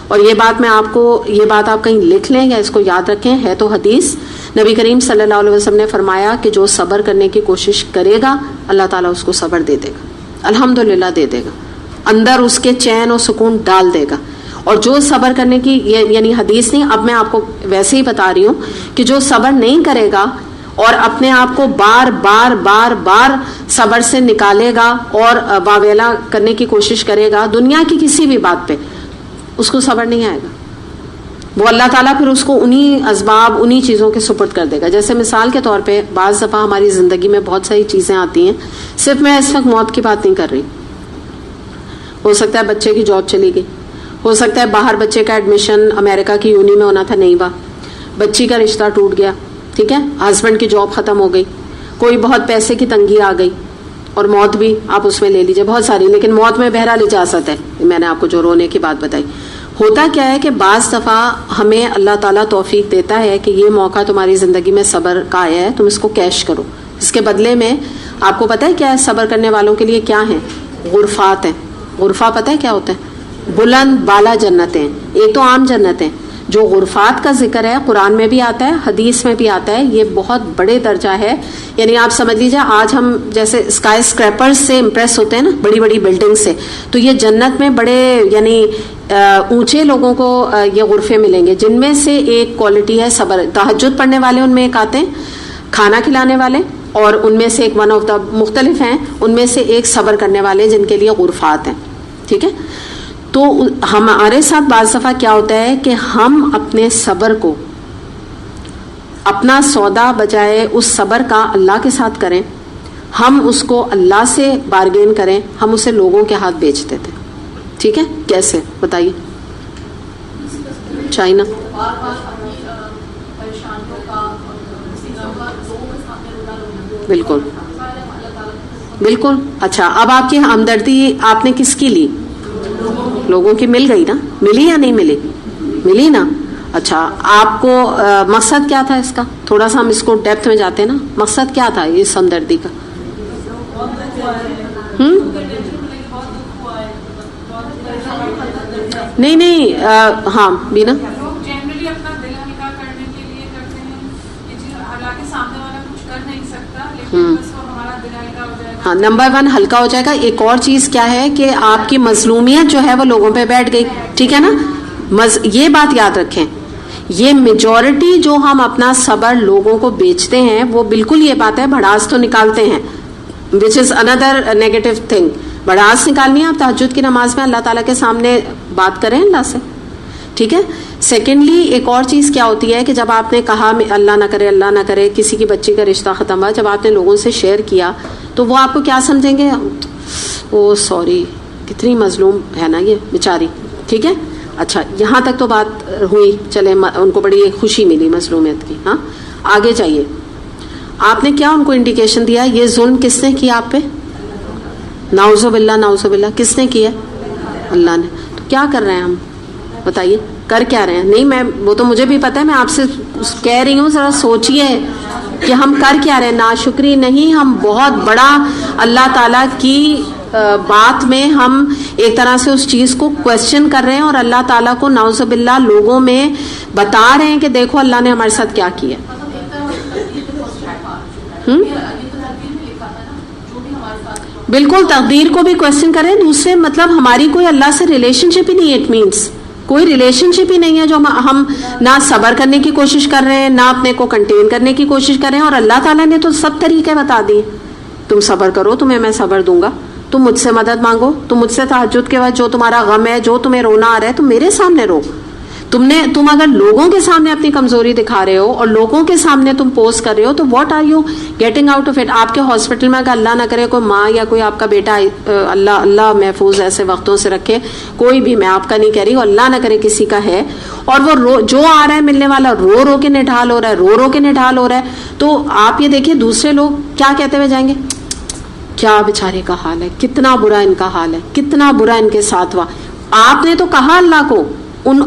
اور یہ بات میں آپ کو, یہ بات آپ کہیں لکھ لیں یا اس کو یاد رکھیں, ہے تو حدیث, نبی کریم صلی اللہ علیہ وسلم نے فرمایا کہ جو صبر کرنے کی کوشش کرے گا اللہ تعالیٰ اس کو صبر دے دے گا, الحمدللہ دے دے گا, اندر اس کے چین اور سکون ڈال دے گا. اور جو صبر کرنے کی, یعنی حدیث نہیں, اب میں آپ کو ویسے ہی بتا رہی ہوں کہ جو صبر نہیں کرے گا اور اپنے آپ کو بار بار صبر سے نکالے گا اور واویلا کرنے کی کوشش کرے گا دنیا کی کسی بھی بات پہ, اس کو صبر نہیں آئے گا. وہ اللہ تعالیٰ پھر اس کو انہی اسباب, انہی چیزوں کے سپرد کر دے گا. جیسے مثال کے طور پہ بعض دفعہ ہماری زندگی میں بہت ساری چیزیں آتی ہیں, صرف میں اس وقت موت کی بات نہیں کر رہی, ہو سکتا ہے بچے کی جاب چلی گئی, ہو سکتا ہے باہر بچے کا ایڈمیشن امریکہ کی یونی میں ہونا تھا نہیں ہوا, بچی کا رشتہ ٹوٹ گیا, ٹھیک ہے, ہسبینڈ کی جاب ختم ہو گئی, کوئی بہت پیسے کی تنگی آ گئی, اور موت بھی آپ اس میں لے لیجئے بہت ساری, لیکن موت میں بہرحال اجازت ہے. میں نے آپ کو جو رونے کی بات بتائی. ہوتا کیا ہے کہ بعض دفعہ ہمیں اللہ تعالیٰ توفیق دیتا ہے کہ یہ موقع تمہاری زندگی میں صبر کا آیا ہے, تم اس کو کیش کرو. اس کے بدلے میں آپ کو پتہ ہے کیا ہے صبر کرنے والوں کے لیے کیا ہیں, غرفات ہیں. غرفہ پتہ ہے کیا ہوتا ہے, بلند بالا جنتیں. ایک تو عام جنتیں, جو غرفات کا ذکر ہے قرآن میں بھی آتا ہے, حدیث میں بھی آتا ہے, یہ بہت بڑے درجہ ہے. یعنی آپ سمجھ لیجیے آج ہم جیسے اسکائی اسکریپرز سے امپریس ہوتے ہیں نا, بڑی بڑی بلڈنگ سے, تو یہ جنت میں بڑے یعنی اونچے لوگوں کو یہ غرفے ملیں گے, جن میں سے ایک کوالٹی ہے صبر. تہجد پڑھنے والے ان میں ایک آتے ہیں, کھانا کھلانے والے, اور ان میں سے ایک ون آف دا مختلف ہیں, ان میں سے ایک صبر کرنے والے جن کے لیے غرفات ہیں, ٹھیک ہے. تو ہمارے ساتھ بعض دفعہ کیا ہوتا ہے کہ ہم اپنے صبر کو, اپنا سودا بجائے اس صبر کا اللہ کے ساتھ کریں, ہم اس کو اللہ سے بارگین کریں, ہم اسے لوگوں کے ہاتھ بیچ دیتے. ٹھیک ہے, کیسے بتائیے. چائنا بالکل بالکل. اچھا, اب آپ کی ہمدردی آپ نے کس کی لی, لوگوں کی مل گئی نا, ملی یا نہیں ملی, ملی نا. اچھا, آپ کو مقصد کیا تھا اس کا, تھوڑا سا ہم اس کو ڈیپتھ میں جاتے ہیں نا, مقصد کیا تھا اس ہمدردی کا. نہیں ہاں بینا, جنرلی اپنا دل ہلکا کرنے کے لیے کرتے ہیں یہ چیز, حالانکہ سامنے والا کچھ کر نہیں سکتا, لیکن بس وہ ہمارا دل ہلکا ہو جائے گا. ہاں, نمبر 1 ہلکا ہو جائے گا. ایک اور چیز کیا ہے کہ آپ کی مظلومیت جو ہے وہ لوگوں پہ بیٹھ گئی, ٹھیک ہے نا. یہ بات یاد رکھیں, یہ میجورٹی جو ہم اپنا صبر لوگوں کو بیچتے ہیں وہ بالکل یہ بات ہے, بھڑاس تو نکالتے ہیں, which is another negative thing. بڑاس نکالنی ہے, آپ تہجد کی نماز میں اللہ تعالیٰ کے سامنے بات کریں اللہ سے, ٹھیک ہے. سیکنڈلی ایک اور چیز کیا ہوتی ہے کہ جب آپ نے کہا اللہ نہ کرے کسی کی بچی کا رشتہ ختم ہوا, جب آپ نے لوگوں سے شیئر کیا تو وہ آپ کو کیا سمجھیں گے, او سوری کتنی مظلوم ہے نا یہ بیچاری, ٹھیک ہے. اچھا, یہاں تک تو بات ہوئی, چلے ان کو بڑی خوشی ملی مظلومیت کی. ہاں, آگے جائیے. آپ نے کیا ان کو انڈیکیشن دیا؟ یہ ظلم کس نے کیا آپ پہ؟ نعوذ باللہ کس نے کیا؟ اللہ نے. تو کیا کر رہے ہیں ہم بتائیے؟ کر کیا رہے ہیں؟ نہیں میں وہ تو مجھے بھی پتا ہے, میں آپ سے کہہ رہی ہوں ذرا سوچئے کہ ہم کر کیا رہے ہیں. ناشکری نہیں, ہم بہت بڑا اللہ تعالیٰ کی بات میں ہم ایک طرح سے اس چیز کو کوشچن کر رہے ہیں, اور اللہ تعالیٰ کو نعوذ باللہ لوگوں میں بتا رہے ہیں کہ دیکھو اللہ نے ہمارے ساتھ کیا کیا. بالکل تقدیر کو بھی کوشچن کریں. دوسرے مطلب ہماری کوئی اللہ سے ریلیشن شپ ہی نہیں ہے. اٹ مینس کوئی ریلیشن شپ ہی نہیں ہے جو ہم نہ صبر کرنے کی کوشش کر رہے ہیں, نہ اپنے کو کنٹین کرنے کی کوشش کر رہے ہیں. اور اللہ تعالیٰ نے تو سب طریقے بتا دیے. تم صبر کرو, تمہیں میں صبر دوں گا. تم مجھ سے مدد مانگو, تم مجھ سے تہجد کے وقت جو تمہارا غم ہے, جو تمہیں رونا آ رہا ہے, تم میرے سامنے رو. تم اگر لوگوں کے سامنے اپنی کمزوری دکھا رہے ہو اور لوگوں کے سامنے تم پوز کر رہے ہو, تو what are you getting out of it? آپ کے ہاسپٹل میں اگر اللہ نہ کرے کوئی ماں یا کوئی آپ کا بیٹا, اللہ محفوظ ایسے وقتوں سے رکھے, کوئی بھی, میں آپ کا نہیں کہہ رہی ہوں, اللہ نہ کرے کسی کا ہے, اور وہ جو آ رہا ہے ملنے والا رو کے نڈھال ہو رہا ہے, تو آپ یہ دیکھیے دوسرے لوگ کیا کہتے ہوئے جائیں گے, کیا بیچارے کا حال ہے, کتنا برا ان کا حال ہے, کتنا برا ان کے ساتھ ہوا. آپ نے تو کہا اللہ کو,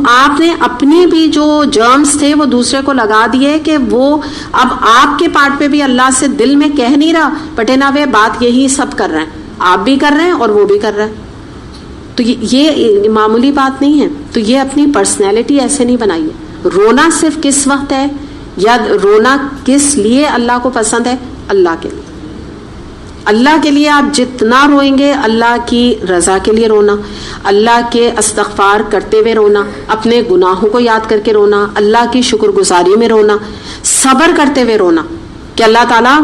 آپ نے اپنی بھی جو جرمز تھے وہ دوسرے کو لگا دیے کہ وہ اب آپ کے پارٹ پہ بھی اللہ سے دل میں کہہ نہیں رہا, بٹ ان وے بات یہی سب کر رہے ہیں, آپ بھی کر رہے ہیں اور وہ بھی کر رہے ہیں. تو یہ معمولی بات نہیں ہے. تو یہ اپنی پرسنالٹی ایسے نہیں بنائیے. رونا صرف کس وقت ہے, یا رونا کس لیے اللہ کو پسند ہے؟ اللہ کے لیے. اللہ کے لیے آپ جتنا روئیں گے, اللہ کی رضا کے لیے رونا, اللہ کے استغفار کرتے ہوئے رونا, اپنے گناہوں کو یاد کر کے رونا, اللہ کی شکر گزاری میں رونا, صبر کرتے ہوئے رونا کہ اللہ تعالیٰ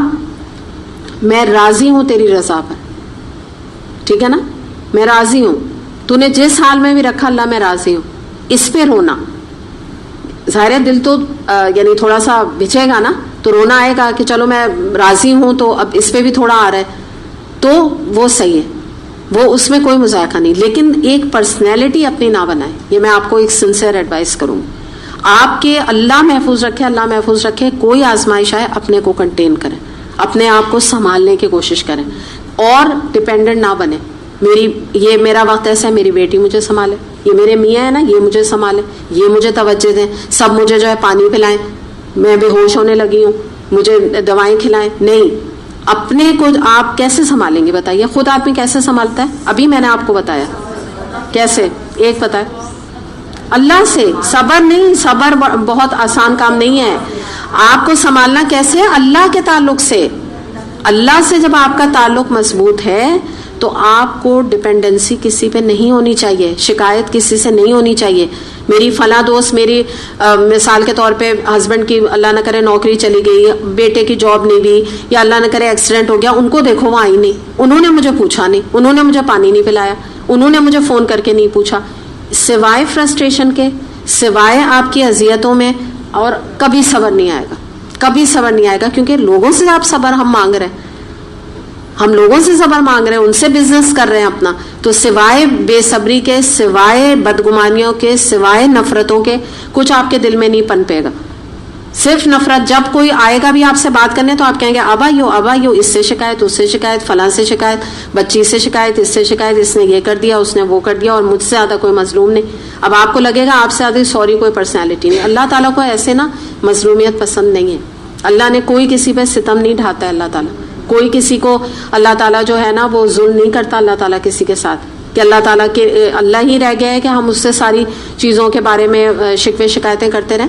میں راضی ہوں تیری رضا پر, ٹھیک ہے نا, میں راضی ہوں, تو نے جس حال میں بھی رکھا اللہ میں راضی ہوں, اس پہ رونا. ظاہر ہے دل تو یعنی تھوڑا سا بھچے گا نا, تو رونا آئے گا کہ چلو میں راضی ہوں, تو اب اس پہ بھی تھوڑا آ رہا ہے, تو وہ صحیح ہے, وہ اس میں کوئی مذائقہ نہیں. لیکن ایک پرسنالٹی اپنی نہ بنائے, یہ میں آپ کو ایک سنسیئر ایڈوائس کروں. آپ کے اللہ محفوظ رکھے, کوئی آزمائش آئے اپنے کو کنٹین کریں, اپنے آپ کو سنبھالنے کی کوشش کریں, اور ڈپینڈنٹ نہ بنے. یہ میرا وقت ایسا ہے, میری بیٹی مجھے سنبھالے, یہ میرے میاں ہے نا, یہ مجھے سنبھالے, یہ مجھے توجہ دیں, سب مجھے جو ہے پانی پلائیں, میں بے ہوش ہونے لگی ہوں, مجھے دوائیں کھلائیں. نہیں, اپنے کو آپ کیسے سنبھالیں گے بتائیے؟ خود آدمی کیسے سنبھالتا ہے؟ ابھی میں نے آپ کو بتایا کیسے. ایک پتہ ہے اللہ سے. صبر نہیں, صبر بہت آسان کام نہیں ہے. آپ کو سنبھالنا کیسے؟ اللہ کے تعلق سے. اللہ سے جب آپ کا تعلق مضبوط ہے تو آپ کو ڈپینڈنسی کسی پہ نہیں ہونی چاہیے, شکایت کسی سے نہیں ہونی چاہیے. میری فلاں دوست, میری مثال کے طور پہ ہسبینڈ کی اللہ نہ کرے نوکری چلی گئی, بیٹے کی جاب نہیں ہوئی, یا اللہ نہ کرے ایکسیڈنٹ ہو گیا, ان کو دیکھو وہ آئی نہیں, انہوں نے مجھے پوچھا نہیں, انہوں نے مجھے پانی نہیں پلایا, انہوں نے مجھے فون کر کے نہیں پوچھا. سوائے فرسٹریشن کے, سوائے آپ کی اذیتوں میں, اور کبھی صبر نہیں آئے گا, کبھی صبر نہیں آئے گا. کیونکہ لوگوں سے آپ صبر ہم مانگ رہے ہیں, ہم لوگوں سے صبر مانگ رہے ہیں, ان سے بزنس کر رہے ہیں اپنا. تو سوائے بے صبری کے, سوائے بدگمانیوں کے, سوائے نفرتوں کے, کچھ آپ کے دل میں نہیں پنپے گا. صرف نفرت. جب کوئی آئے گا بھی آپ سے بات کرنے تو آپ کہیں گے ابا یو, اس سے شکایت, اس سے شکایت, فلاں سے شکایت, بچی سے شکایت, اس سے شکایت, اس نے یہ کر دیا, اس نے وہ کر دیا, اور مجھ سے زیادہ کوئی مظلوم نہیں. اب آپ کو لگے گا آپ سے زیادہ سوری کوئی پرسنالٹی نہیں. اللہ تعالیٰ کو ایسے نا مظلومیت پسند نہیں ہے. اللہ نے کوئی کسی پہ ستم نہیں ڈھاتا ہے. اللہ تعالیٰ کوئی کسی کو, اللہ تعالیٰ جو ہے نا وہ ظلم نہیں کرتا. اللہ تعالیٰ کسی کے ساتھ کہ اللہ تعالیٰ کے اللہ ہی رہ گیا ہے کہ ہم اس سے ساری چیزوں کے بارے میں شکوے شکایتیں کرتے رہیں.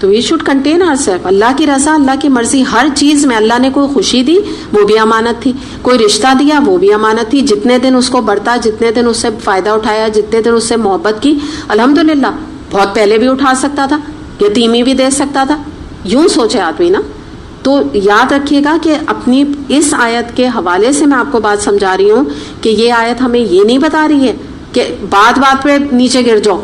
تو we should contain our self. اللہ کی رضا, اللہ کی مرضی, ہر چیز میں. اللہ نے کوئی خوشی دی وہ بھی امانت تھی, کوئی رشتہ دیا وہ بھی امانت تھی. جتنے دن اس کو برتا, جتنے دن اس سے فائدہ اٹھایا, جتنے دن اس سے محبت کی, الحمدللہ. بہت پہلے بھی اٹھا سکتا تھا, یتیمی بھی دے سکتا تھا. یوں سوچے آدمی نا. تو یاد رکھیے گا کہ اپنی اس آیت کے حوالے سے میں آپ کو بات سمجھا رہی ہوں کہ یہ آیت ہمیں یہ نہیں بتا رہی ہے کہ بات بات پہ نیچے گر جاؤ.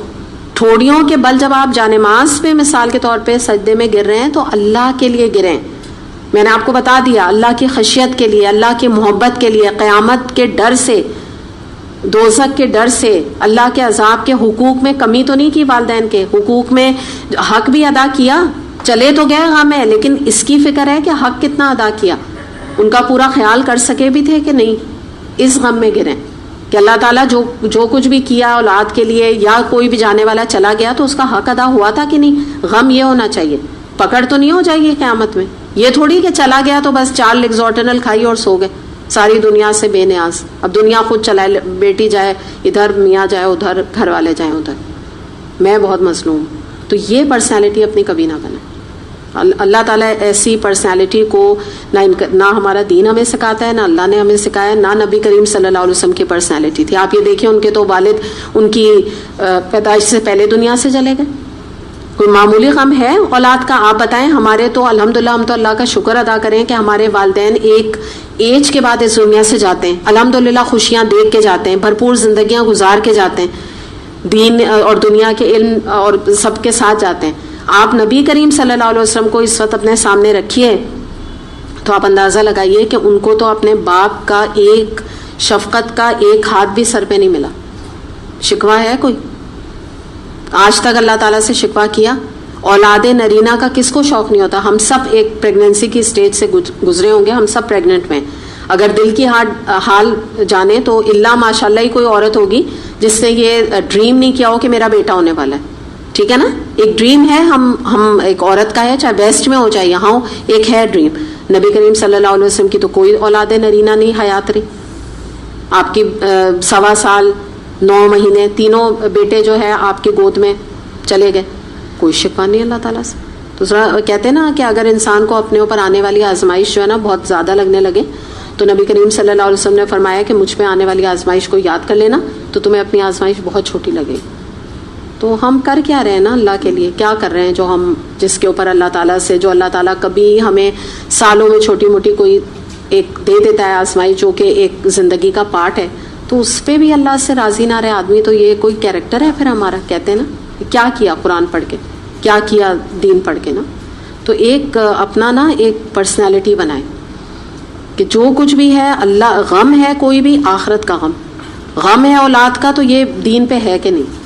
ٹھوڑیوں کے بل جب آپ جانماز پہ مثال کے طور پہ سجدے میں گر رہے ہیں تو اللہ کے لیے گریں. میں نے آپ کو بتا دیا, اللہ کی خشیت کے لیے, اللہ کی محبت کے لیے, قیامت کے ڈر سے, دوزخ کے ڈر سے, اللہ کے عذاب کے. حقوق میں کمی تو نہیں کی, والدین کے حقوق میں حق بھی ادا کیا, چلے تو گئے غم ہے، لیکن اس کی فکر ہے کہ حق کتنا ادا کیا، ان کا پورا خیال کر سکے بھی تھے کہ نہیں، اس غم میں گریں کہ اللہ تعالیٰ جو کچھ بھی کیا اولاد کے لیے، یا کوئی بھی جانے والا چلا گیا تو اس کا حق ادا ہوا تھا کہ نہیں. غم یہ ہونا چاہیے، پکڑ تو نہیں ہو جائے گی قیامت میں. یہ تھوڑی کہ چلا گیا تو بس 4 لیگزورٹنل کھائی اور سو گئے ساری دنیا سے بے نیاز. اب دنیا خود چلائے، بیٹی جائے ادھر، میاں جائے ادھر، گھر والے جائیں ادھر، میں بہت مظلوم. تو یہ پرسنالٹی اپنی کبھی نہ بنائیں. اللہ تعالیٰ ایسی پرسنالٹی کو نہ ہمارا دین ہمیں سکھاتا ہے، نہ اللہ نے ہمیں سکھایا، نہ نبی کریم صلی اللہ علیہ وسلم کی پرسنالٹی تھی. آپ یہ دیکھیں ان کے تو والد ان کی پیدائش سے پہلے دنیا سے چلے گئے. کوئی معمولی غم ہے اولاد کا؟ آپ بتائیں. ہمارے تو الحمدللہ، ہم تو اللہ کا شکر ادا کریں کہ ہمارے والدین ایک ایج کے بعد اس دنیا سے جاتے ہیں، الحمدللہ خوشیاں دیکھ کے جاتے ہیں، بھرپور زندگیاں گزار کے جاتے ہیں، دین اور دنیا کے علم اور سب کے ساتھ جاتے ہیں. آپ نبی کریم صلی اللہ علیہ وسلم کو اس وقت اپنے سامنے رکھیے تو آپ اندازہ لگائیے کہ ان کو تو اپنے باپ کا ایک شفقت کا ایک ہاتھ بھی سر پہ نہیں ملا. شکوہ ہے کوئی؟ آج تک اللہ تعالیٰ سے شکوہ کیا؟ اولاد نرینہ کا کس کو شوق نہیں ہوتا؟ ہم سب ایک پریگننسی کی سٹیج سے گزرے ہوں گے، ہم سب پریگننٹ میں. اگر دل کی حال جانے تو اللہ ماشاءاللہ ہی کوئی عورت ہوگی جس نے یہ ڈریم نہیں کیا ہو کہ میرا بیٹا ہونے والا ہے. ٹھیک ہے نا، ایک ڈریم ہے، ہم ایک عورت کا ہے، چاہے ویسٹ میں ہو چاہے یہاں ہو، ایک ہے ڈریم. نبی کریم صلی اللہ علیہ وسلم کی تو کوئی اولاد نرینہ نہیں حیات رہی. آپ کی 1.25 سال 9 مہینے تینوں بیٹے جو ہے آپ کی گود میں چلے گئے، کوئی شکوہ نہیں اللہ تعالیٰ سے. دوسرا کہتے ہیں نا کہ اگر انسان کو اپنے اوپر آنے والی آزمائش جو ہے نا بہت زیادہ لگنے لگے تو نبی کریم صلی اللہ علیہ وسلم نے فرمایا کہ مجھ پہ آنے والی آزمائش کو یاد کر لینا تو تمہیں اپنی آزمائش بہت چھوٹی لگے. تو ہم کر کیا رہے ہیں نا اللہ کے لیے، کیا کر رہے ہیں جو ہم جس کے اوپر اللہ تعالیٰ سے، جو اللہ تعالیٰ کبھی ہمیں سالوں میں چھوٹی موٹی کوئی ایک دے دیتا ہے آزمائش جو کہ ایک زندگی کا پارٹ ہے، تو اس پہ بھی اللہ سے راضی نہ رہے آدمی تو یہ کوئی کیریکٹر ہے پھر ہمارا؟ کہتے ہیں نا کیا کیا قرآن پڑھ کے، کیا کیا دین پڑھ کے نا. تو ایک اپنا نا ایک پرسنالٹی بنائے کہ جو کچھ بھی ہے اللہ، غم ہے کوئی بھی آخرت کا غم ہے اولاد کا تو یہ دین پہ ہے کہ نہیں.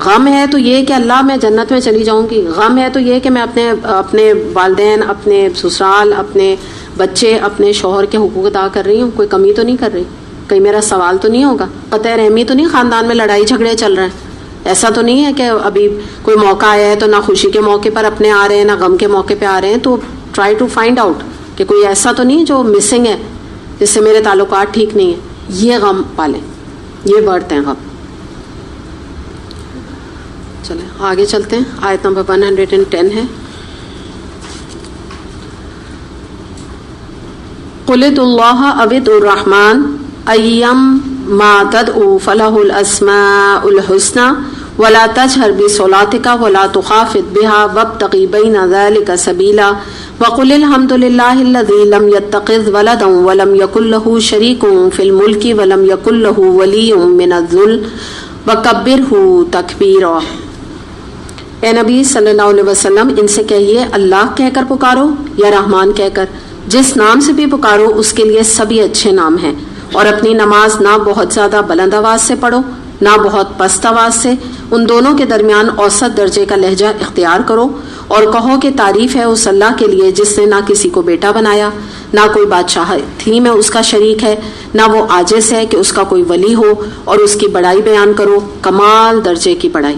غم ہے تو یہ کہ اللہ میں جنت میں چلی جاؤں گی، غم ہے تو یہ کہ میں اپنے والدین، اپنے سسرال، اپنے بچے، اپنے شوہر کے حقوق ادا کر رہی ہوں، کوئی کمی تو نہیں کر رہی، کہیں میرا سوال تو نہیں ہوگا، قطع رحمی تو نہیں، خاندان میں لڑائی جھگڑے چل رہے ہیں. ایسا تو نہیں ہے کہ ابھی کوئی موقع آیا ہے تو نہ خوشی کے موقع پر اپنے آ رہے ہیں نہ غم کے موقع پہ آ رہے ہیں. تو ٹرائی ٹو فائنڈ آؤٹ کہ کوئی ایسا تو نہیں جو مسنگ ہے جس سے میرے تعلقات ٹھیک نہیں ہیں. یہ غم پالیں، یہ بڑھتے ہیں غم. چلیں آگے چلتے ہیں. آیت نمبر 110 ہے. قل ادعوا اللہ او ادعوا الرحمن ایم ما تدعوا فلہ الاسماء الحسنى ولا تجهر بصلاتك ولا تخافت بها وابتغ بين ذلك سبيلا وقل الحمد لله الذي لم يتخذ ولدا ولم يكن له شريك في الملك ولم يكن له ولي من الذل وكبره تكبيرا. اے نبی صلی اللہ علیہ وسلم ان سے کہیے اللہ کہہ کر پکارو یا رحمان کہہ کر، جس نام سے بھی پکارو اس کے لیے سبھی اچھے نام ہیں. اور اپنی نماز نہ بہت زیادہ بلند آواز سے پڑھو نہ بہت پست آواز سے، ان دونوں کے درمیان اوسط درجے کا لہجہ اختیار کرو اور کہو کہ تعریف ہے اس اللہ کے لیے جس نے نہ کسی کو بیٹا بنایا، نہ کوئی بادشاہی میں اس کا شریک ہے، نہ وہ عاجز ہے کہ اس کا کوئی ولی ہو، اور اس کی بڑائی بیان کرو، کمال درجے کی بڑائی.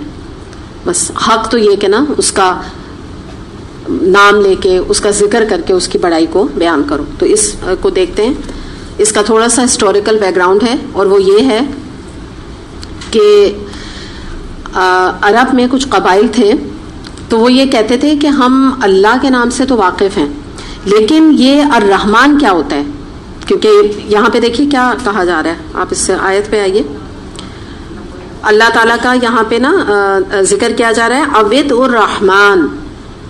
بس حق تو یہ کہ نا اس کا نام لے کے، اس کا ذکر کر کے اس کی بڑائی کو بیان کرو. تو اس کو دیکھتے ہیں. اس کا تھوڑا سا ہسٹوریکل بیک گراؤنڈ ہے اور وہ یہ ہے کہ عرب میں کچھ قبائل تھے تو وہ یہ کہتے تھے کہ ہم اللہ کے نام سے تو واقف ہیں لیکن یہ الرحمن کیا ہوتا ہے، کیونکہ یہاں پہ دیکھیے کیا کہا جا رہا ہے. آپ اس سے آیت پہ آئیے. اللہ تعالیٰ کا یہاں پہ نا ذکر کیا جا رہا ہے عبد الرحمن،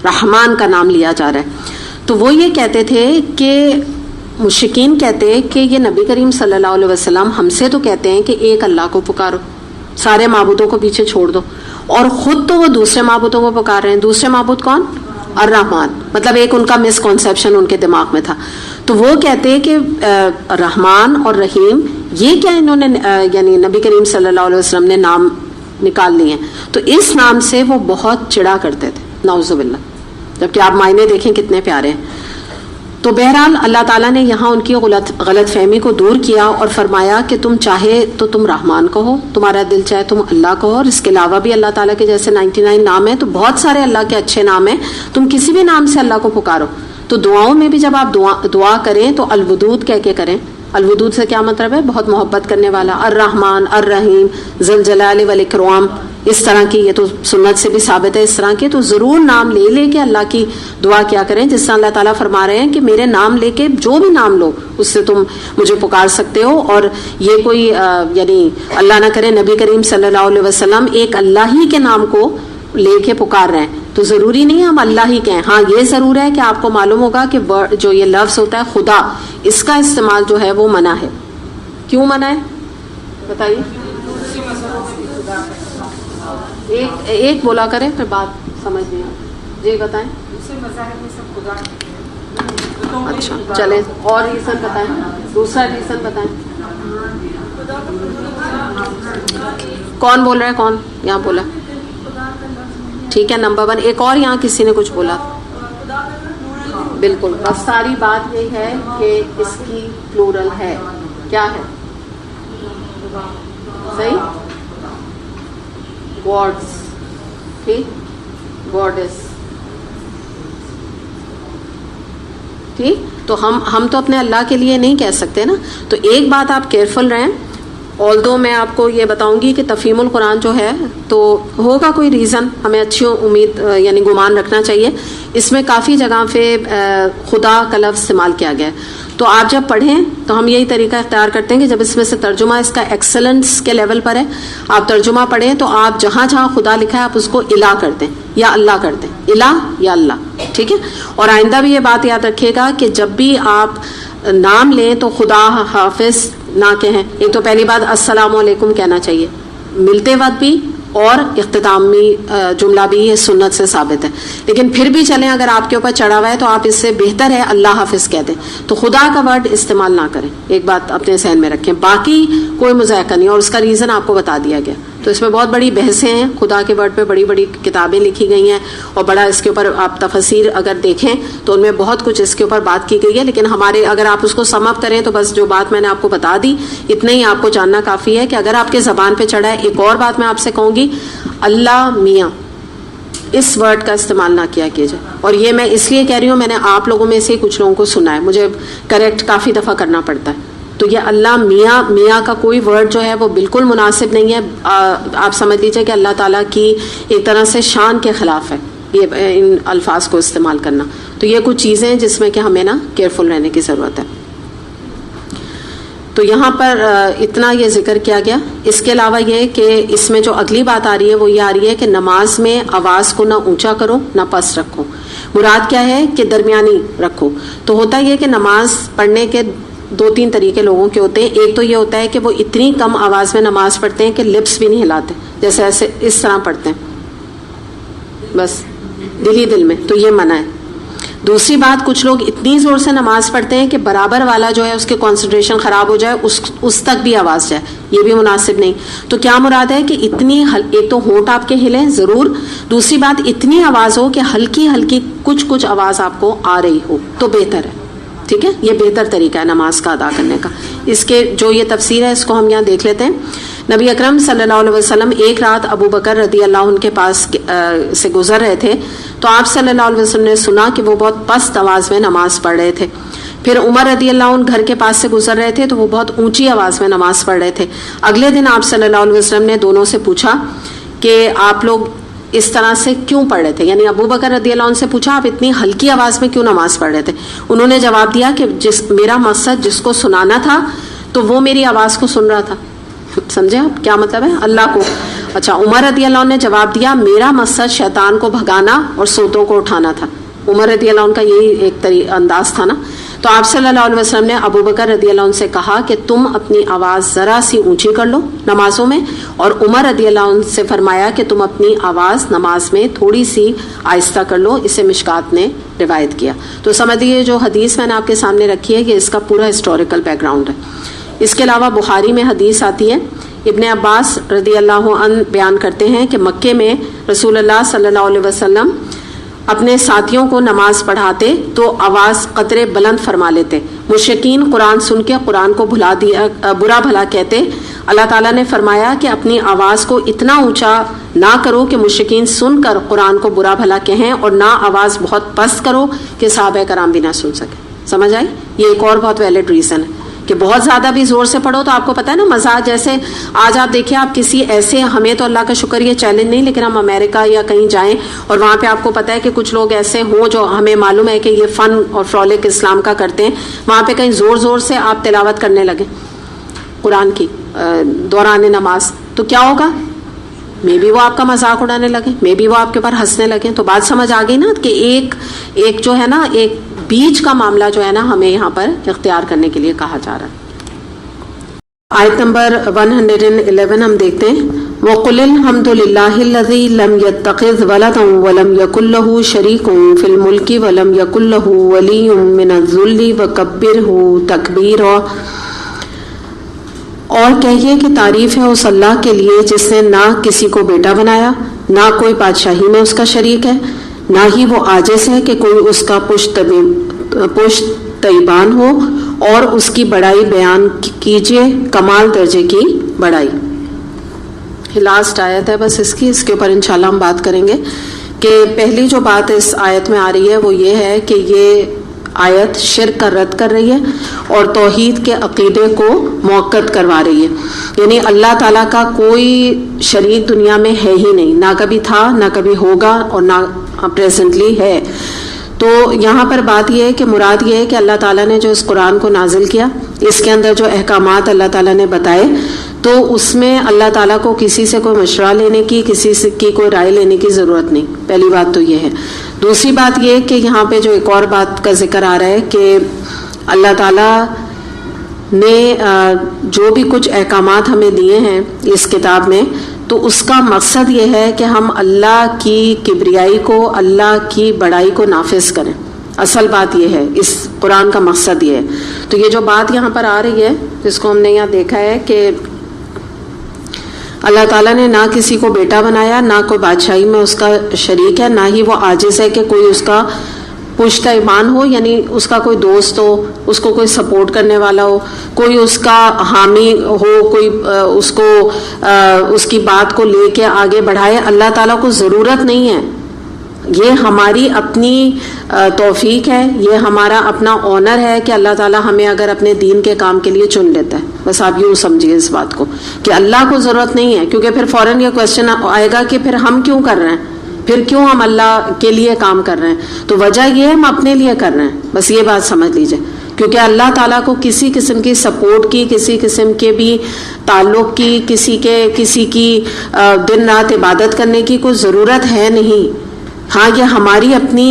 رحمان کا نام لیا جا رہا ہے. تو وہ یہ کہتے تھے کہ مشرکین کہتے کہ یہ نبی کریم صلی اللہ علیہ وسلم ہم سے تو کہتے ہیں کہ ایک اللہ کو پکارو، سارے معبودوں کو پیچھے چھوڑ دو، اور خود تو وہ دوسرے معبودوں کو پکار رہے ہیں. دوسرے معبود کون؟ الرحمن. مطلب ایک ان کا مس کنسیپشن ان کے دماغ میں تھا. تو وہ کہتے کہ رحمان اور رحیم یہ کیا انہوں نے یعنی نبی کریم صلی اللہ علیہ وسلم نے نام نکال لیے ہیں. تو اس نام سے وہ بہت چڑا کرتے تھے، نعوذ باللہ. جبکہ آپ معنی دیکھیں کتنے پیارے ہیں. تو بہرحال اللہ تعالیٰ نے یہاں ان کی غلط فہمی کو دور کیا اور فرمایا کہ تم چاہے تو تم رحمان کہو, تمہارا دل چاہے تم اللہ کہو, اور اس کے علاوہ بھی اللہ تعالیٰ کے جیسے 99 نام ہیں, تو بہت سارے اللہ کے اچھے نام ہیں, تم کسی بھی نام سے اللہ کو پکارو. تو دعاؤں میں بھی جب آپ دعا کریں تو الودود کہہ کے کریں. الودود سے کیا مطلب ہے؟ بہت محبت کرنے والا. الرحمن, الرحیم, ذل جلال والاکرام, اس طرح کی, یہ تو سنت سے بھی ثابت ہے اس طرح کی. تو ضرور نام لے لے کے اللہ کی دعا کیا کریں, جس طرح اللہ تعالیٰ فرما رہے ہیں کہ میرے نام لے کے جو بھی نام لو اس سے تم مجھے پکار سکتے ہو. اور یہ کوئی یعنی اللہ نہ کرے نبی کریم صلی اللہ علیہ وسلم ایک اللہ ہی کے نام کو لے کے پکار رہے ہیں, تو ضروری نہیں ہے ہم اللہ ہی کہیں. ہاں یہ ضرور ہے کہ آپ کو معلوم ہوگا کہ جو یہ لفظ ہوتا ہے خدا, اس کا استعمال جو ہے وہ منع ہے. کیوں منع ہے بتائیے؟ ایک بولا کریں پھر بات سمجھ نہیں آ. جی بتائیں. اچھا چلیں, اور ریزن بتائیں, دوسرا ریزن بتائیں. کون بول رہا ہے؟ کون یہاں بولا؟ ٹھیک ہے, نمبر 1. ایک اور یہاں کسی نے کچھ بولا. بالکل, بس ساری بات یہی ہے کہ اس کی پلورل ہے. کیا ہے؟ صحیح, گاڈس, ٹھیک, گاڈس, ٹھیک. تو ہم تو اپنے اللہ کے لیے نہیں کہہ سکتے نا. تو ایک بات آپ کیئرفل رہیں, آلدو میں آپ کو یہ بتاؤں گی کہ تفہیم القرآن جو ہے تو ہوگا کوئی ریزن, ہمیں اچھی امید یعنی گمان رکھنا چاہیے. اس میں کافی جگہ پہ خدا کا لفظ استعمال کیا گیا ہے. تو آپ جب پڑھیں تو ہم یہی طریقہ اختیار کرتے ہیں کہ جب اس میں سے ترجمہ اس کا ایکسلنس کے لیول پر ہے, آپ ترجمہ پڑھیں تو آپ جہاں جہاں خدا لکھا ہے آپ اس کو الہ کرتے ہیں یا اللہ کرتے ہیں, الہ یا اللہ, ٹھیک ہے. اور آئندہ بھی یہ بات یاد رکھیے گا کہ جب بھی آپ نام لیں تو خدا حافظ نہ کہیں. ایک تو پہلی بات السلام علیکم کہنا چاہیے ملتے وقت بھی, اور اختتامی جملہ بھی یہ سنت سے ثابت ہے. لیکن پھر بھی چلیں اگر آپ کے اوپر چڑھا ہوا ہے تو آپ اس سے بہتر ہے اللہ حافظ کہہ دیں, تو خدا کا ورڈ استعمال نہ کریں. ایک بات اپنے ذہن میں رکھیں, باقی کوئی مذائقہ نہیں, اور اس کا ریزن آپ کو بتا دیا گیا. تو اس میں بہت بڑی بحثیں ہیں, خدا کے ورڈ پہ بڑی بڑی کتابیں لکھی گئی ہیں, اور بڑا اس کے اوپر آپ تفسیر اگر دیکھیں تو ان میں بہت کچھ اس کے اوپر بات کی گئی ہے. لیکن ہمارے اگر آپ اس کو سم اپ کریں تو بس جو بات میں نے آپ کو بتا دی اتنا ہی آپ کو جاننا کافی ہے کہ اگر آپ کے زبان پہ چڑھا ہے. ایک اور بات میں آپ سے کہوں گی, اللہ میاں اس ورڈ کا استعمال نہ کیا جائے. اور یہ میں اس لیے کہہ رہی ہوں, میں نے آپ لوگوں میں سے کچھ لوگوں کو سنا ہے, مجھے کریکٹ کافی دفعہ کرنا پڑتا ہے. تو یہ اللہ میاں کا کوئی ورڈ جو ہے وہ بالکل مناسب نہیں ہے. آپ سمجھ لیجئے کہ اللہ تعالیٰ کی ایک طرح سے شان کے خلاف ہے یہ ان الفاظ کو استعمال کرنا. تو یہ کچھ چیزیں ہیں جس میں کہ ہمیں نا کیئرفل رہنے کی ضرورت ہے. تو یہاں پر اتنا یہ ذکر کیا گیا. اس کے علاوہ یہ کہ اس میں جو اگلی بات آ رہی ہے وہ یہ آ رہی ہے کہ نماز میں آواز کو نہ اونچا کرو نہ پست رکھو. مراد کیا ہے کہ درمیانی رکھو. تو ہوتا یہ کہ نماز پڑھنے کے 2-3 طریقے لوگوں کے ہوتے ہیں. ایک تو یہ ہوتا ہے کہ وہ اتنی کم آواز میں نماز پڑھتے ہیں کہ لپس بھی نہیں ہلاتے, جیسے ایسے اس طرح پڑھتے ہیں بس دل ہی دل میں, تو یہ منع ہے. دوسری بات, کچھ لوگ اتنی زور سے نماز پڑھتے ہیں کہ برابر والا جو ہے اس کے کنسنٹریشن خراب ہو جائے, اس تک بھی آواز جائے, یہ بھی مناسب نہیں. تو کیا مراد ہے کہ اتنی ایک تو ہونٹ آپ کے ہلیں ضرور, دوسری بات اتنی آواز ہو کہ ہلکی ہلکی کچھ آواز آپ کو آ رہی ہو تو بہتر ہے. ٹھیک ہے, یہ بہتر طریقہ ہے نماز کا ادا کرنے کا. اس کے جو یہ تفسیر ہے اس کو ہم یہاں دیکھ لیتے ہیں. نبی اکرم صلی اللہ علیہ وسلم ایک رات ابو بکر رضی اللہ عنہ کے پاس سے گزر رہے تھے, تو آپ صلی اللہ علیہ وسلم نے سنا کہ وہ بہت پست آواز میں نماز پڑھ رہے تھے. پھر عمر رضی اللہ عنہ گھر کے پاس سے گزر رہے تھے, تو وہ بہت اونچی آواز میں نماز پڑھ رہے تھے. اگلے دن آپ صلی اللہ علیہ وسلم نے دونوں سے پوچھا کہ آپ لوگ اس طرح سے کیوں پڑھ رہے تھے, یعنی ابو بکر رضی اللہ عنہ سے پوچھا آپ اتنی ہلکی آواز میں کیوں نماز پڑھ رہے تھے. انہوں نے جواب دیا کہ میرا مقصد جس کو سنانا تھا تو وہ میری آواز کو سن رہا تھا. سمجھے آپ کیا مطلب ہے؟ اللہ کو. اچھا, عمر رضی اللہ عنہ نے جواب دیا میرا مقصد شیطان کو بھگانا اور سوتوں کو اٹھانا تھا. عمر رضی اللہ عنہ کا یہی ایک انداز تھا نا. تو آپ صلی اللہ علیہ وسلم نے ابو بکر رضی اللہ عنہ سے کہا کہ تم اپنی آواز ذرا سی اونچی کر لو نمازوں میں, اور عمر رضی اللہ عنہ سے فرمایا کہ تم اپنی آواز نماز میں تھوڑی سی آہستہ کر لو. اسے مشکات نے روایت کیا. تو سمجھیے جو حدیث میں نے آپ کے سامنے رکھی ہے یہ اس کا پورا ہسٹوریکل بیک گراؤنڈ ہے. اس کے علاوہ بخاری میں حدیث آتی ہے, ابن عباس رضی اللہ عنہ بیان کرتے ہیں کہ مکے میں رسول اللہ صلی اللہ علیہ وسلم اپنے ساتھیوں کو نماز پڑھاتے تو آواز قدرے بلند فرما لیتے. مشرکین قرآن سن کے قرآن کو برا بھلا کہتے. اللہ تعالیٰ نے فرمایا کہ اپنی آواز کو اتنا اونچا نہ کرو کہ مشرکین سن کر قرآن کو برا بھلا کہیں، اور نہ آواز بہت پست کرو کہ صحابہ کرام بھی نہ سن سکے. سمجھ آئی؟ یہ ایک اور بہت ویلڈ ریزن ہے کہ بہت زیادہ بھی زور سے پڑھو تو آپ کو پتا ہے نا مزاج. جیسے آج آپ دیکھیں آپ کسی ایسے، ہمیں تو اللہ کا شکر یہ چیلنج نہیں، لیکن ہم امریکہ یا کہیں جائیں اور وہاں پہ آپ کو پتا ہے کہ کچھ لوگ ایسے ہوں جو ہمیں معلوم ہے کہ یہ فن اور فرولک اسلام کا کرتے ہیں، وہاں پہ کہیں زور زور سے آپ تلاوت کرنے لگے قرآن کی دوران نماز، تو کیا ہوگا؟ میں بھی وہ آپ کا مذاق اڑانے لگے، میں بھی وہ آپ کے اوپر ہنسنے لگے. تو بات سمجھ آ گئی نا کہ ایک جو ہے نا، ایک بیچ کا معاملہ جو ہے نا ہمیں یہاں پر اختیار کرنے کے لیے کہا جا رہا ہے. آیت نمبر 111 ہم دیکھتے ہیں. وَقُلِ الْحَمْدُ لِلَّهِ الَّذِي لَمْ يَتَّخِذْ وَلَدًا وَلَمْ يَكُنْ لَهُ شَرِيكٌ فِي الْمُلْكِ وَلَمْ يَكُنْ لَهُ وَلِيٌّ مِّنَ الذُّلِّ وَكَبِّرْهُ تَكْبِيرًا. اور کہیے کہ تعریف ہے اس اللہ کے لیے جس نے نہ کسی کو بیٹا بنایا، نہ کوئی بادشاہی میں اس کا شریک ہے، نہ ہی وہ عاجز ہے کہ کوئی اس کا پشتیبان ہو، اور اس کی بڑائی بیان کیجیے، کمال درجے کی بڑائی. لاسٹ آیت ہے بس اس کے اوپر انشاءاللہ ہم بات کریں گے کہ پہلی جو بات اس آیت میں آ رہی ہے وہ یہ ہے کہ یہ آیت شرک کا رد کر رہی ہے اور توحید کے عقیدے کو موقت کروا رہی ہے. یعنی اللہ تعالیٰ کا کوئی شریک دنیا میں ہے ہی نہیں، نہ کبھی تھا، نہ کبھی ہوگا، اور نہ پریزنٹلی ہے. تو یہاں پر بات یہ ہے کہ مراد یہ ہے کہ اللہ تعالیٰ نے جو اس قرآن کو نازل کیا، اس کے اندر جو احکامات اللہ تعالیٰ نے بتائے، تو اس میں اللہ تعالیٰ کو کسی سے کوئی مشورہ لینے کی، کسی سے کی کوئی رائے لینے کی ضرورت نہیں. پہلی بات تو یہ ہے. دوسری بات یہ کہ یہاں پہ جو ایک اور بات کا ذکر آ رہا ہے کہ اللہ تعالیٰ نے جو بھی کچھ احکامات ہمیں دیے ہیں اس کتاب میں، تو اس کا مقصد یہ ہے کہ ہم اللہ کی کبریائی کو، اللہ کی بڑائی کو نافذ کریں. اصل بات یہ ہے، اس قرآن کا مقصد یہ ہے. تو یہ جو بات یہاں پر آ رہی ہے جس کو ہم نے یہاں دیکھا ہے کہ اللہ تعالیٰ نے نہ کسی کو بیٹا بنایا، نہ کوئی بادشاہی میں اس کا شریک ہے، نہ ہی وہ عاجز ہے کہ کوئی اس کا پشتیبان ہو، یعنی اس کا کوئی دوست ہو، اس کو کوئی سپورٹ کرنے والا ہو، کوئی اس کا حامی ہو، کوئی اس کو اس کی بات کو لے کے آگے بڑھائے. اللہ تعالیٰ کو ضرورت نہیں ہے. یہ ہماری اپنی توفیق ہے، یہ ہمارا اپنا آنر ہے کہ اللہ تعالیٰ ہمیں اگر اپنے دین کے کام کے لیے چن لیتا ہے. بس آپ یوں سمجھیے اس بات کو کہ اللہ کو ضرورت نہیں ہے، کیونکہ پھر فوراً یہ کوشچن آئے گا کہ پھر ہم کیوں کر رہے ہیں، پھر کیوں ہم اللہ کے لیے کام کر رہے ہیں. تو وجہ یہ ہے ہم اپنے لیے کر رہے ہیں. بس یہ بات سمجھ لیجئے، کیونکہ اللہ تعالیٰ کو کسی قسم کی سپورٹ کی، کسی قسم کے بھی تعلق کی، کسی کی دن رات عبادت کرنے کی کوئی ضرورت ہے نہیں. ہاں یہ ہماری اپنی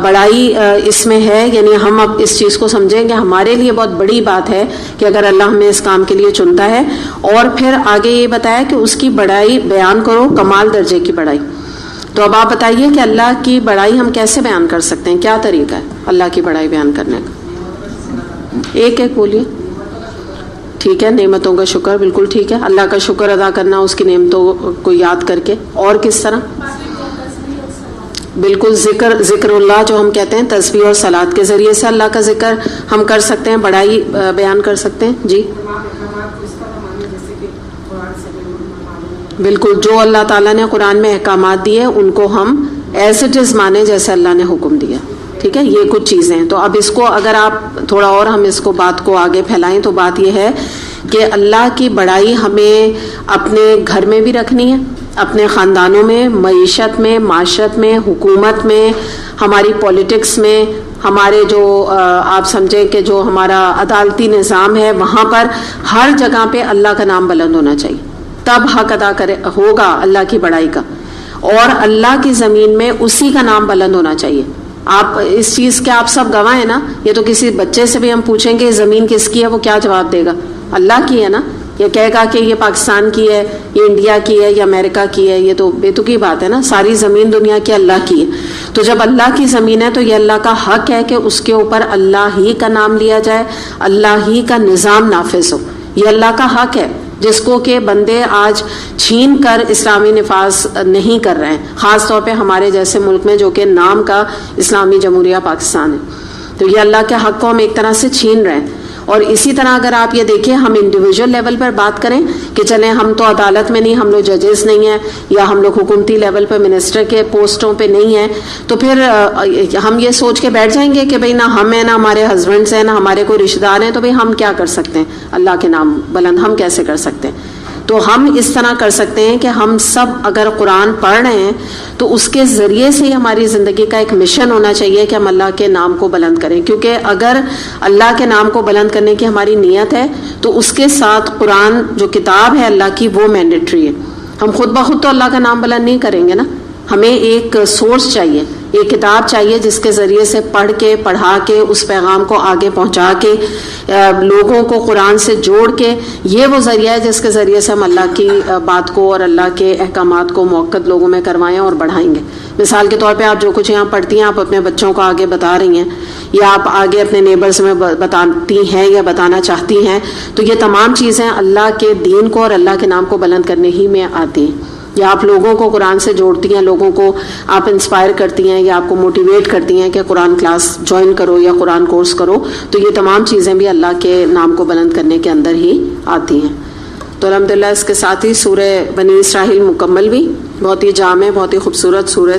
بڑائی اس میں ہے، یعنی ہم اب اس چیز کو سمجھیں کہ ہمارے لیے بہت بڑی بات ہے کہ اگر اللہ ہمیں اس کام کے لیے چنتا ہے. اور پھر آگے یہ بتایا کہ اس کی بڑائی بیان کرو، کمال درجے کی بڑائی. تو اب آپ بتائیے کہ اللہ کی بڑائی ہم کیسے بیان کر سکتے ہیں، کیا طریقہ ہے اللہ کی بڑائی بیان کرنے کا؟ ایک بولیے. ٹھیک ہے، نعمتوں کا شکر، بالکل ٹھیک ہے. اللہ کا شکر ادا کرنا اس کی نعمتوں کو یاد کر کے. اور کس طرح؟ بالکل ذکر اللہ جو ہم کہتے ہیں، تسبیح اور صلات کے ذریعے سے اللہ کا ذکر ہم کر سکتے ہیں، بڑائی بیان کر سکتے ہیں. جی بالکل، جو اللہ تعالیٰ نے قرآن میں احکامات دیے ان کو ہم ایز اٹ از مانیں جیسے اللہ نے حکم دیا. ٹھیک ہے، یہ کچھ چیزیں ہیں. تو اب اس کو اگر آپ تھوڑا اور ہم اس کو بات کو آگے پھیلائیں تو بات یہ ہے کہ اللہ کی بڑائی ہمیں اپنے گھر میں بھی رکھنی ہے، اپنے خاندانوں میں، معیشت میں، معاشرت میں، حکومت میں، ہماری پولیٹکس میں، ہمارے جو آپ سمجھیں کہ جو ہمارا عدالتی نظام ہے وہاں پر ہر جگہ پہ اللہ کا نام بلند ہونا چاہیے. تب حق ادا ہوگا اللہ کی بڑائی کا، اور اللہ کی زمین میں اسی کا نام بلند ہونا چاہیے. آپ اس چیز کے آپ سب گواہ ہیں نا. یہ تو کسی بچے سے بھی ہم پوچھیں گے زمین کس کی ہے، وہ کیا جواب دے گا؟ اللہ کی ہے نا. یہ کہے گا کہ یہ پاکستان کی ہے، یہ انڈیا کی ہے، یہ امریکہ کی ہے. یہ تو بے تکی بات ہے نا. ساری زمین دنیا کی اللہ کی ہے. تو جب اللہ کی زمین ہے تو یہ اللہ کا حق ہے کہ اس کے اوپر اللہ ہی کا نام لیا جائے، اللہ ہی کا نظام نافذ ہو. یہ اللہ کا حق ہے. جس کو کہ بندے آج چھین کر اسلامی نفاذ نہیں کر رہے ہیں، خاص طور پہ ہمارے جیسے ملک میں جو کہ نام کا اسلامی جمہوریہ پاکستان ہے. تو یہ اللہ کے حق کو ہم ایک طرح سے چھین رہے ہیں. اور اسی طرح اگر آپ یہ دیکھیں، ہم انڈیویجول لیول پر بات کریں کہ چلیں ہم تو عدالت میں نہیں، ہم لوگ ججز نہیں ہیں، یا ہم لوگ حکومتی لیول پہ منسٹر کے پوسٹوں پہ نہیں ہیں، تو پھر ہم یہ سوچ کے بیٹھ جائیں گے کہ بھئی نہ ہم ہیں، نہ ہمارے ہسبینڈس ہیں، نہ ہمارے کوئی رشتہ دار ہیں، تو بھئی ہم کیا کر سکتے ہیں اللہ کے نام بلند، ہم کیسے کر سکتے ہیں؟ تو ہم اس طرح کر سکتے ہیں کہ ہم سب اگر قرآن پڑھ رہے ہیں تو اس کے ذریعے سے ہماری زندگی کا ایک مشن ہونا چاہیے کہ ہم اللہ کے نام کو بلند کریں، کیونکہ اگر اللہ کے نام کو بلند کرنے کی ہماری نیت ہے تو اس کے ساتھ قرآن جو کتاب ہے اللہ کی وہ مینڈیٹری ہے. ہم خود بخود تو اللہ کا نام بلند نہیں کریں گے نا، ہمیں ایک سورس چاہیے، ایک کتاب چاہیے جس کے ذریعے سے پڑھ کے پڑھا کے اس پیغام کو آگے پہنچا کے لوگوں کو قرآن سے جوڑ کے، یہ وہ ذریعہ ہے جس کے ذریعے سے ہم اللہ کی بات کو اور اللہ کے احکامات کو موقت لوگوں میں کروائیں اور بڑھائیں گے. مثال کے طور پہ آپ جو کچھ یہاں پڑھتی ہیں، آپ اپنے بچوں کو آگے بتا رہی ہیں، یا آپ آگے اپنے نیبرز میں بتاتی ہیں یا بتانا چاہتی ہیں، تو یہ تمام چیزیں اللہ کے دین کو اور اللہ کے نام کو بلند کرنے ہی میں آتی ہیں. یا آپ لوگوں کو قرآن سے جوڑتی ہیں، لوگوں کو آپ انسپائر کرتی ہیں یا آپ کو موٹیویٹ کرتی ہیں کہ قرآن کلاس جوائن کرو یا قرآن کورس کرو، تو یہ تمام چیزیں بھی اللہ کے نام کو بلند کرنے کے اندر ہی آتی ہیں. تو الحمدللہ اس کے ساتھ ہی سورہ بنی اسرائیل مکمل بھی، بہت ہی جامع، بہت ہی خوبصورت سورہ